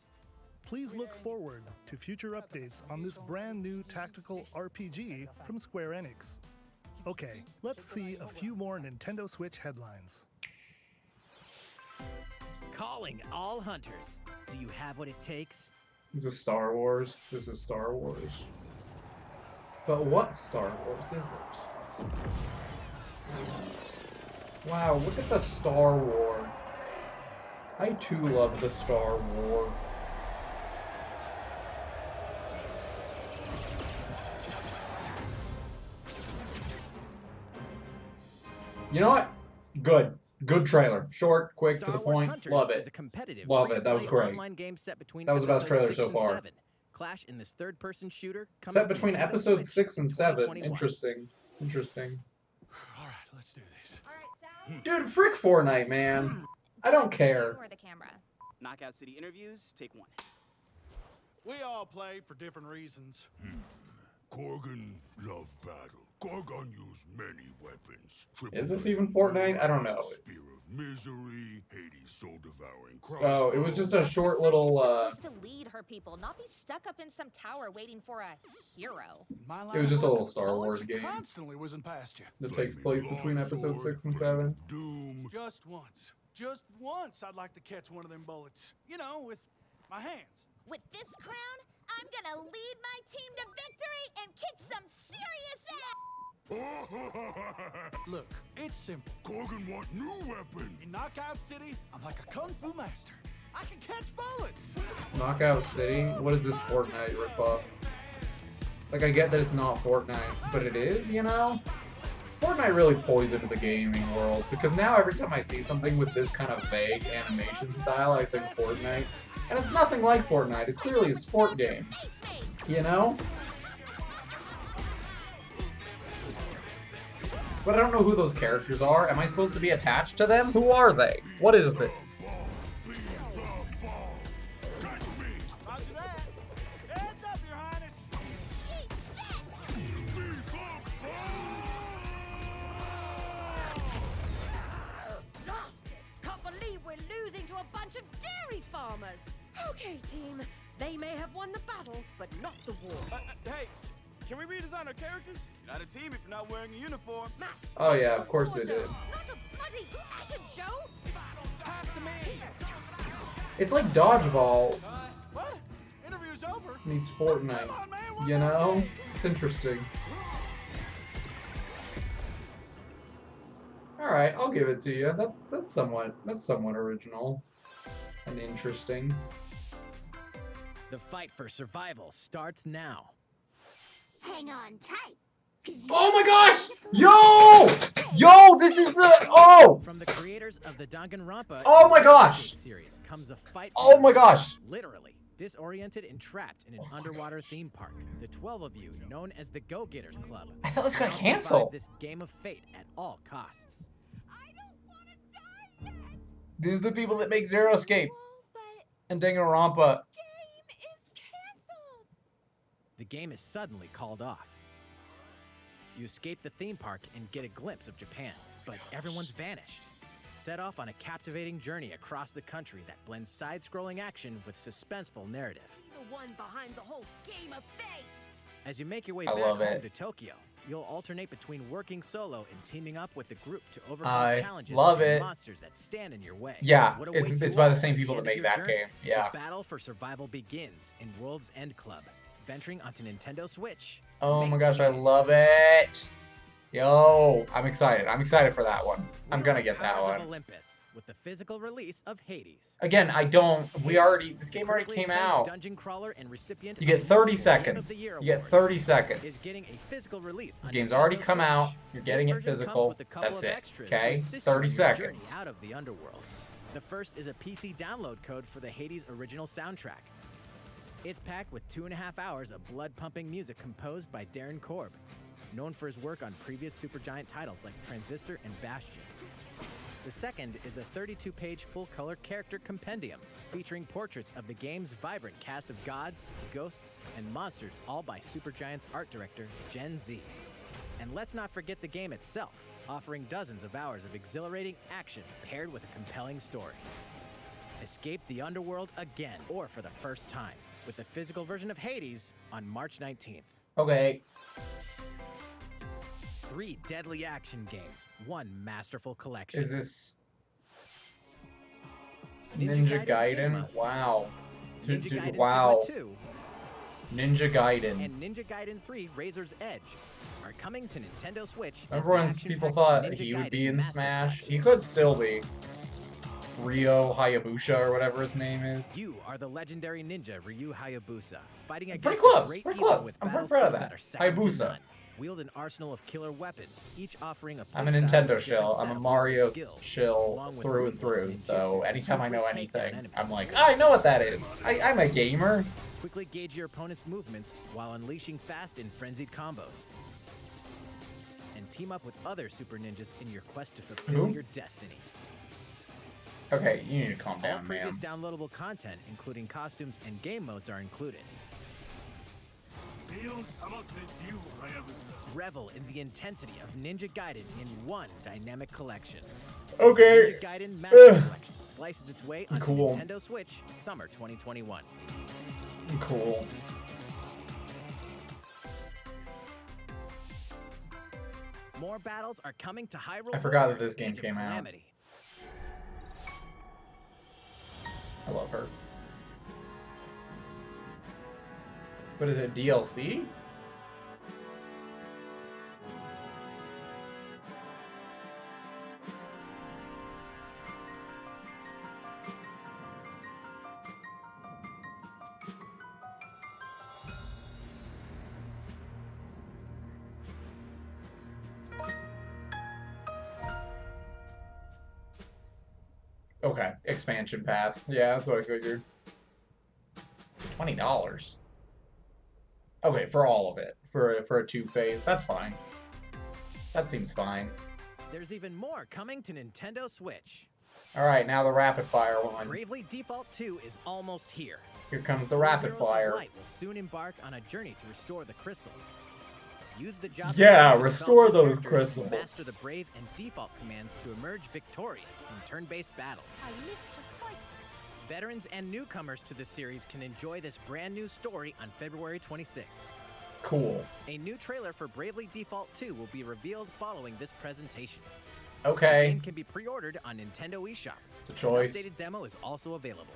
Please look forward to future updates on this brand new tactical RPG from Square Enix. Okay, let's see a few more Nintendo Switch headlines. Calling all hunters. Do you have what it takes? This is Star Wars. This is Star Wars. But what Star Wars is it? Wow, look at the Star War. I too love the Star War. You know what? Good. Good trailer. Short, quick, to Star the Wars point. Hunters Love is it. a competitive Love it. That was free-to-play great. online game set between That was the best episodes trailer 6 so and far. 7. Clash in this third-person shooter. coming Set to between Nintendo episodes Switch 6 and in 7. 2021. Interesting. Interesting. All right, let's do this. All right, Sal, Dude, frick Fortnite, man. I don't care. Or the camera. Knockout City interviews, take one. We all play for different reasons. Korgan loved battle. Korgan used many weapons. Is this even Fortnite? I don't know. Spear of Misery, Hades soul-devouring Oh, it was just a short little, Supposed to lead her people, not be stuck up in some tower waiting for a hero. It was just a little Star Wars game Constantly whizzing past you. that takes place between episode 6 and 7. Just once. Just once I'd like to catch one of them bullets. You know, with my hands. With this crown, I'm gonna lead my team to victory and kick some serious ass! Look, it's simple. Korgan want new weapon. In Knockout City, I'm like a kung fu master. I can catch bullets. Knockout City? What is this Fortnite ripoff? Like, I get that it's not Fortnite, but it is, you know? Fortnite really poisoned the gaming world, because now every time I see something with this kind of vague animation style, I think Fortnite. And it's nothing like Fortnite, it's clearly a sport game. You know? But I don't know who those characters are. Am I supposed to be attached to them? Who are they? What is this? Farmers. Okay, team. They may have won the battle, but not the war. Hey, can we redesign our characters? You're not a team if you're not wearing a uniform. Max, Oh yeah, of course they did. not a bloody fashion show. Pass to me. It's like Dodgeball What? Interview's over. meets Fortnite. You know? It's interesting. Alright, I'll give it to you. That's somewhat original and interesting. The fight for survival starts now. Hang on tight. Oh my gosh! Yo, this is the From the creators of the Danganronpa Oh my gosh! series comes a fight. Oh my gosh! Literally disoriented and trapped in an underwater theme park. The 12 of you, known as the Go-Getters Club, I thought this got now survive canceled. This game of fate at all costs. These are the people that make Zero Escape and Danganronpa. The game is suddenly called off. You escape the theme park and get a glimpse of Japan, but everyone's vanished. Set off on a captivating journey across the country that blends side-scrolling action with suspenseful narrative. The one behind the whole game of fate. As you make your way I back love home it. to Tokyo, you'll alternate between working solo and teaming up with the group to overcome I challenges love and it. monsters that stand in your way. Yeah, What it's awaits you by the all same at people end that of make your that journey? game. Yeah. The battle for survival begins in World's End Club, venturing onto Nintendo Switch. Oh May my gosh, I 28th. love it. Yo, I'm excited. I'm excited for that one. I'm gonna get that Powers of one. Olympus, with the physical release of Hades. Again, this game already came out. Dungeon crawler and recipient You get of 30 Game seconds. of the Year You get awards, 30 is seconds. getting a physical release. The on game's Nintendo already come Switch. out. You're getting This it version physical. comes with a couple That's of it. extras Okay? to assist 30 you in your journey seconds. out of the underworld. The first is a PC download code for the Hades original soundtrack. It's packed with 2.5 hours of blood-pumping music composed by Darren Korb, known for his work on previous Supergiant titles like Transistor and Bastion. The second is a 32-page full-color character compendium featuring portraits of the game's vibrant cast of gods, ghosts, and monsters, all by Supergiant's art director, Gen Z. And let's not forget the game itself, offering dozens of hours of exhilarating action paired with a compelling story. Escape the underworld again, or for the first time, with the physical version of Hades on March 19th. Okay. 3 deadly action games, 1 masterful collection. Is this Ninja Gaiden? Sigma. Wow. Ninja Gaiden Wow. Sigma 2 Ninja Gaiden. and Ninja Gaiden 3 Razor's Edge are coming to Nintendo Switch. as the Remember when people action-packed thought Ninja he would Gaiden be in Master Smash? Class. He could still be. Ryo Hayabusa or whatever his name is. You are the legendary ninja Ryu Hayabusa, fighting against Pretty a close, great pretty evil close. with I'm battle pretty proud of skills that. are second to Hayabusa. none. Wield an arsenal of killer weapons, each offering a I'm a playstyle with Nintendo different shill. set I'm a of Mario useful skills, shill along with through and moves through. and So jutsu to anytime I know swiftly take down anything, enemies. I'm like, I know what that is. I'm a gamer. Quickly gauge your opponent's movements while unleashing fast and frenzied combos. And and team up with other super ninjas in your quest to fulfill your destiny. Okay, you need to calm All down, previous man. downloadable content, including costumes and game modes, are included. Revel in the intensity of Ninja Gaiden in one dynamic collection. Okay. Ninja Gaiden Master Ugh. Collection slices its way onto Cool. Nintendo Switch Summer 2021. Cool. More battles are coming to Hyrule. I forgot that Warriors this game Age of came out. Calamity. I love her. But is it DLC? Okay, expansion pass. Yeah, that's what I figured. $20. Okay, for all of it. For a 2-phase. That's fine. That seems fine. There's even more coming to Nintendo Switch. Alright, now the rapid fire one. Bravely Default 2 is almost here. Here comes the Four rapid Heroes of fire. Light will soon embark on a journey to restore the crystals. Use the job Yeah, to restore develop those characters crystals. and master the brave and default commands to emerge victorious in turn-based battles. I live to fight. Veterans and newcomers to the series can enjoy this brand new story on February 26th. Cool. A new trailer for Bravely Default 2 will be revealed following this presentation. Okay. The game can be pre-ordered on Nintendo eShop. It's a choice. An updated demo is also available.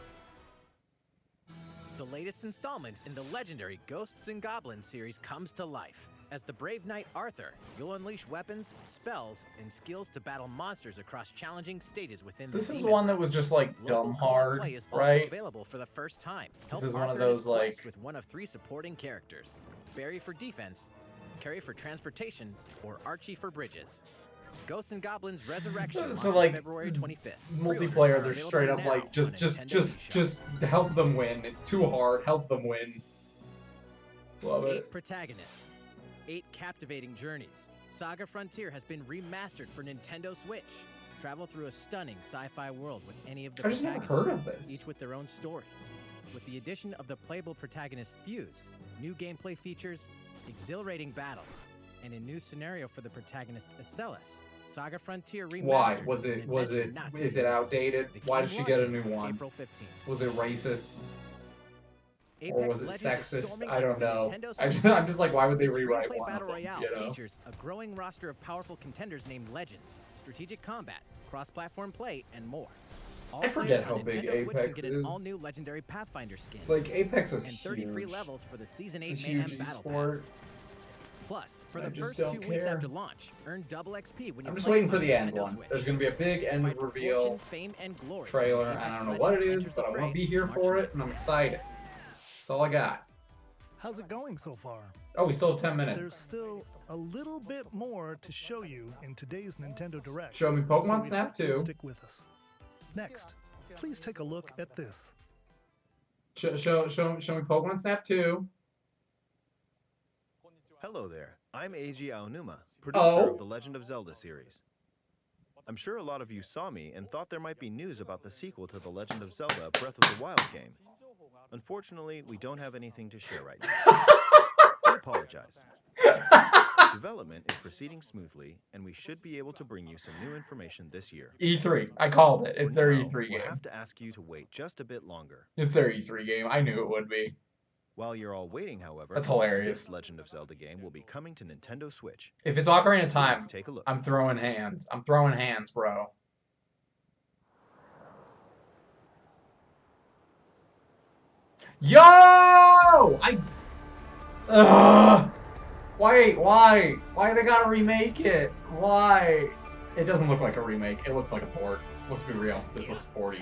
The latest installment in the legendary Ghosts and Goblins series comes to life. As the brave knight Arthur, you'll unleash weapons, spells, and skills to battle monsters across challenging stages within the This is demon one that was just like Local dumb co-op hard, play is also right? available for the first time. This Help is one of Arthur in his those, quest like- with one of 3 supporting characters: Barry for defense, Carrie for transportation, or Archie for bridges. Ghosts and Goblins Resurrection So, launches like, February 25th. Multiplayer, Pre-orders are they're available straight up now like on just Nintendo help them win. It's too hard. Help them win. Love 8 it. protagonists, 8 captivating journeys. Saga Frontier has been remastered for Nintendo Switch. Travel through a stunning sci-fi world with any of the I just never protagonists, heard of this. each with their own stories. With the addition of the playable protagonist Fuse, new gameplay features, exhilarating battles, and a new scenario for the protagonist Acellus, Saga Frontier Remastered Why? is Was an it adventure not to is be it missed. outdated? The Why game did she get a launches new one? April 15th. Was it racist? Or Apex was it Legends is sexist? storming I onto don't the know. Nintendo I'm Switch just like, why would they This rewrite free-to-play one of battle them? royale You know? features a growing roster of powerful contenders named Legends, strategic combat, cross-platform play, and more. All I forget players how on big Nintendo Switch Apex can get an is. all-new legendary Pathfinder skin. Like, Apex is and 30 free huge. levels for the Season 8 It's a Mayhem huge Battle esport. Pass. Plus, for I the just first 2 don't weeks care. after launch, earn double XP when you I'm just play waiting for on the end Nintendo one. Switch. There's gonna be a big end Fight for reveal fortune, fame, and glory. trailer, Apex and I don't know Legends what it is, enters but I the want to fray be here March for 9th. it, and I'm excited. That's all I got. How's it going so far? Oh, we still have 10 There's minutes. still a little bit more to show you in today's Nintendo Direct. Show me Pokemon so we Snap hope you'll 2. Stick with us. Next, please take a look at this. Show me Pokemon Snap 2. Hello there, I'm Eiji Aonuma, producer Oh. of the Legend of Zelda series. I'm sure a lot of you saw me and thought there might be news about the sequel to the Legend of Zelda Breath of the Wild game. Unfortunately, we don't have anything to share right now. We apologize. Development is proceeding smoothly, and we should be able to bring you some new information this year. E3. I called it. It's For their now, E3 We'll game. have to ask you to wait just a bit longer. It's their E3 game. I knew it would be. While you're all waiting, however, That's hilarious. this Legend of Zelda game will be coming to Nintendo Switch. If it's Ocarina of Time, Please take a look. I'm throwing hands. I'm throwing hands, bro. Yo! Why they gotta remake it? Why? It doesn't look like a remake. It looks like a port. Let's be real. This looks porty.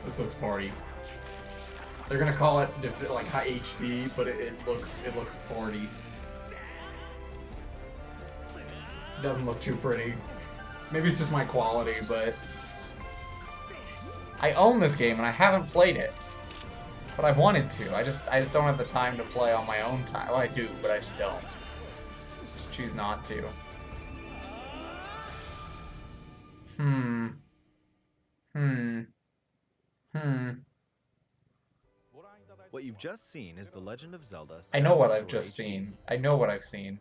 This looks porty. They're gonna call it like high HD, but it looks porty. Doesn't look too pretty. Maybe it's just my quality, but I own this game and I haven't played it. But I've wanted to. I just don't have the time to play on my own time. Well, I do, but I just don't. Just choose not to. Hmm. What you've just seen is The Legend of Zelda. I know what Skyward I've Sword just HD. seen. I know what I've seen.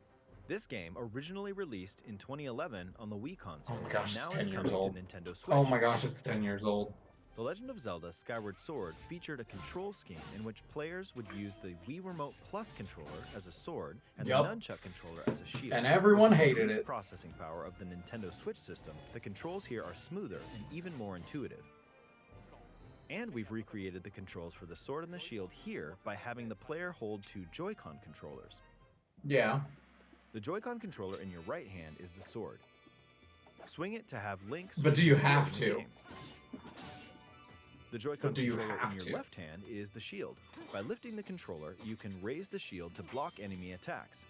This game originally released in 2011 on the Wii console. Oh my gosh, and now it's 10 it's years coming old. to Nintendo Switch. Oh my gosh, it's 10 years old. The Legend of Zelda Skyward Sword featured a control scheme in which players would use the Wii Remote Plus controller as a sword and Yup. the Nunchuck controller as a shield. And everyone With the hated increased it. processing power of the Nintendo Switch system, the controls here are smoother and even more intuitive. And we've recreated the controls for the sword and the shield here by having the player hold two Joy-Con controllers. Yeah. The Joy-Con controller in your right hand is the sword. Swing it to have Link But do swing you the sword have in the to? game. The Joy-Con But do you controller have in your to? left hand is the shield. By lifting the controller, you can raise the shield to block enemy attacks.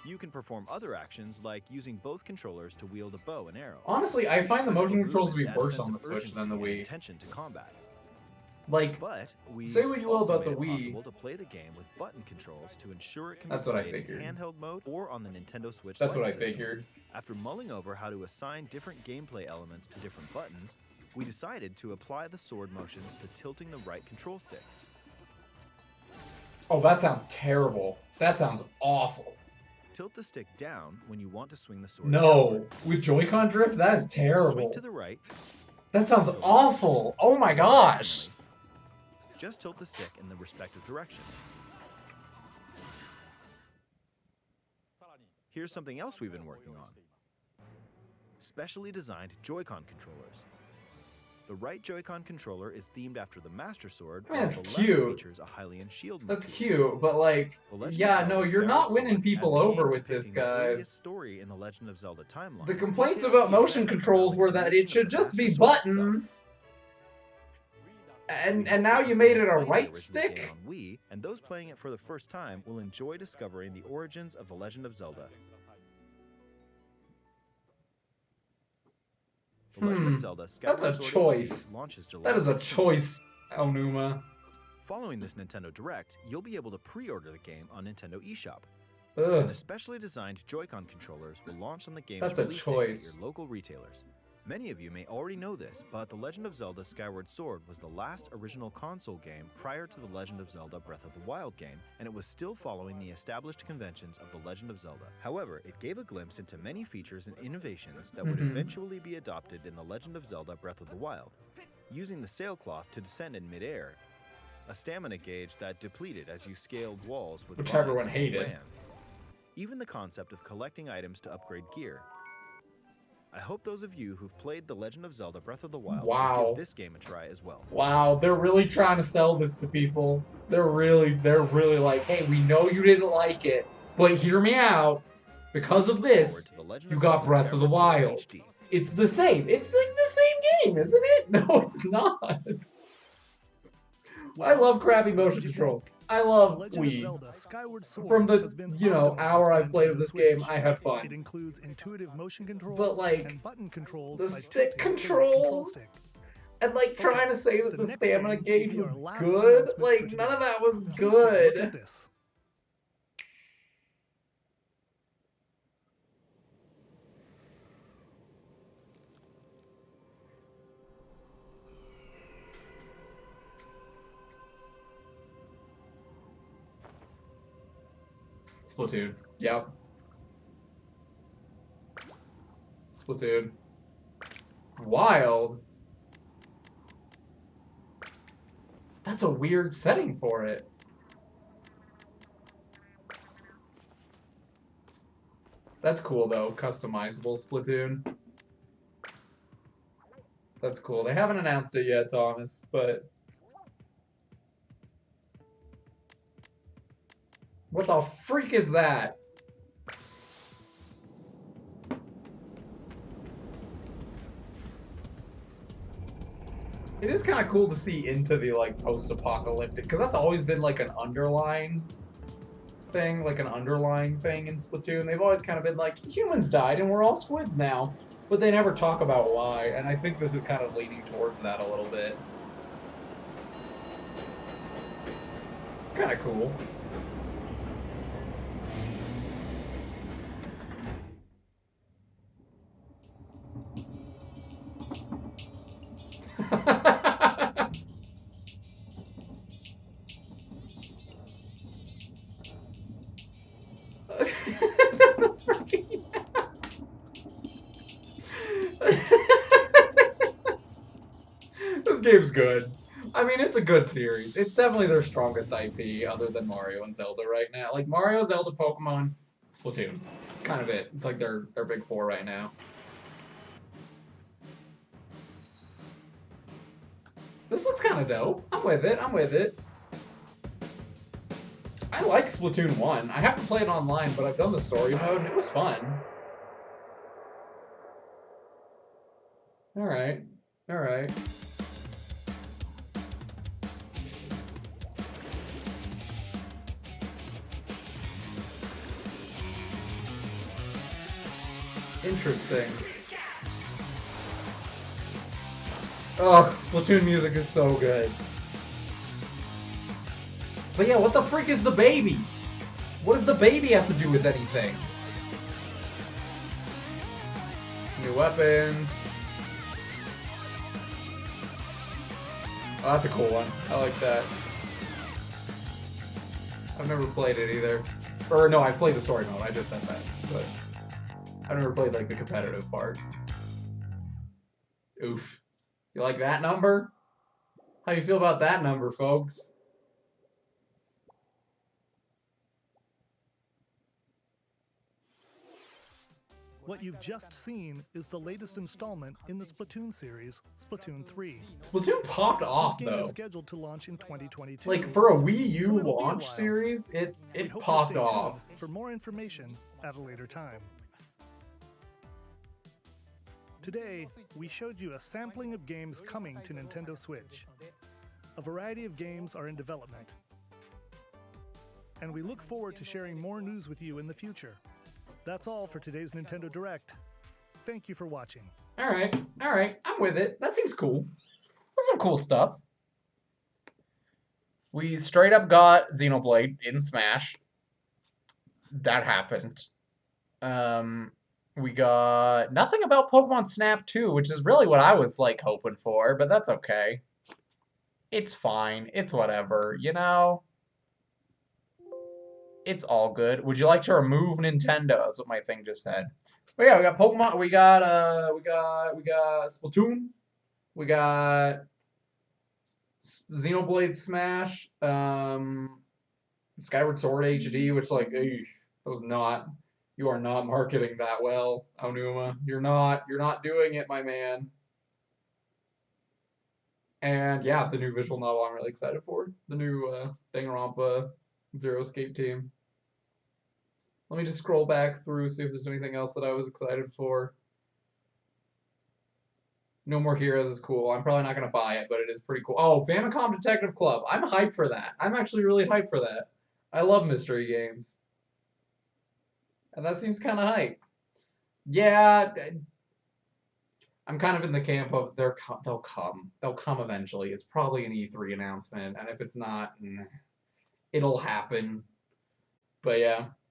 You can perform other actions like using both controllers to wield a bow and arrow. Honestly, I These find the physical motion controls to be movements add a worse sense on the of Switch than the urgency and Wii. Intention to combat. Like, But we say what you will also about the made it Wii. possible to play the game with button controls to ensure it can That's be what I played in figured. handheld mode or on the Nintendo Switch That's Lite what I system. figured. After mulling over how to assign different gameplay elements to different buttons, we decided to apply the sword motions to tilting the right control stick. Oh, that sounds terrible. That sounds awful. Tilt the stick down when you want to swing the sword. No, downward. with Joy-Con drift, that is Swing terrible. to the right. That sounds awful. Oh my gosh. Just tilt the stick in the respective direction. Here's something else we've been working on. Specially designed Joy-Con controllers. The right Joy-Con controller is themed after the Master Sword, while That's the left cute. features a Hylian shield That's motif. cute, but like, The Legend of yeah, Zelda no, you're Skyward not Sword winning has people the game over with this, depicting the earliest guys. story in the Legend of Zelda timeline. The complaints details about the motion events controls around were the that it creation should of the just be Master Sword itself. buttons. And now you made it a Play the right original stick? game on Wii, and those playing it for the first time will enjoy discovering the origins of The Legend of Zelda. The Legend of Zelda Skyward That's a Sword choice. HD launches July That is a 16th. choice, Onuma. Following this Nintendo Direct, you'll be able to pre-order the game on Nintendo eShop. Ugh. And the specially designed Joy-Con controllers will launch on the game's That's a release date at choice. your local retailers. Many of you may already know this, but The Legend of Zelda Skyward Sword was the last original console game prior to The Legend of Zelda Breath of the Wild game, and it was still following the established conventions of The Legend of Zelda. However, it gave a glimpse into many features and innovations that would Mhm. eventually be adopted in The Legend of Zelda Breath of the Wild. Using the sailcloth to descend in midair, a stamina gauge that depleted as you scaled walls with Which vines everyone or hated. ran. Even the concept of collecting items to upgrade gear. I hope those of you who've played The Legend of Zelda Breath of the Wild will Wow. give this game a try as well. Wow, they're really trying to sell this to people. They're really like, hey, we know you didn't like it, but hear me out. Because of this, you got Breath of the Wild. It's the same. It's like the same game, isn't it? No, it's not. I love crappy motion controls. I love Legend of Wii. Zelda Skyward Sword From the has been hour optimized I've played of onto this the game, Switch. I had It fun. includes intuitive motion controls But like, and button controls the by stick tilting the right control controls stick. and like trying to say that the the next stamina game gauge will be was our last good, announcement like for none of today. that was Please take a look at good. this. Splatoon. Yep. Splatoon. Wild. That's a weird setting for it. That's cool though, customizable Splatoon. That's cool. They haven't announced it yet, Thomas, but what the freak is that? It is kind of cool to see into the like post-apocalyptic, because that's always been like an underlying thing, in Splatoon. They've always kind of been like, humans died and we're all squids now, but they never talk about why, and I think this is kind of leaning towards that a little bit. It's kind of cool. game's good. I mean, it's a good series. It's definitely their strongest IP other than Mario and Zelda right now. Like, Mario, Zelda, Pokemon, Splatoon. It's kind of it. It's like their big four right now. This looks kind of dope. I'm with it. I'm with it. I like Splatoon 1. I haven't played online, but I've done the story mode, and it was fun. Alright. Alright. Interesting. Oh, Splatoon music is so good. But yeah, what the freak is the baby? What does the baby have to do with anything? New weapons. Oh, that's a cool one. I like that. I've never played it either. Or no, I played the story mode. I just said that. But I've never played like the competitive part. Oof. You like that number? How you feel about that number, folks? What you've just seen is the latest installment in the Splatoon series, Splatoon 3. Splatoon popped off, this game though. is scheduled to launch in 2022. Like, for a Wii U so it'll be a launch while. series, We it hope you'll popped stay tuned off. for more information at a later time. Today, we showed you a sampling of games coming to Nintendo Switch. A variety of games are in development. And we look forward to sharing more news with you in the future. That's all for today's Nintendo Direct. Thank you for watching. Alright, I'm with it. That seems cool. That's some cool stuff. We straight up got Xenoblade in Smash. That happened. We got nothing about Pokemon Snap 2, which is really what I was, like, hoping for, but that's okay. It's fine. It's whatever, you know? It's all good. Would you like to remove Nintendo? That's what my thing just said. But yeah, we got Pokemon. We got Splatoon. We got Xenoblade Smash. Skyward Sword HD, which like, that was not. You are not marketing that well, Aonuma. You're not doing it, my man. And yeah, the new visual novel I'm really excited for. The new Danganronpa Zero Escape Team. Let me just scroll back through, see if there's anything else that I was excited for. No More Heroes is cool. I'm probably not going to buy it, but it is pretty cool. Oh, Famicom Detective Club. I'm hyped for that. I'm actually really hyped for that. I love mystery games. And that seems kind of hype. Yeah, I'm kind of in the camp of they'll come. They'll come eventually. It's probably an E3 announcement, and if it's not, it'll happen. But yeah.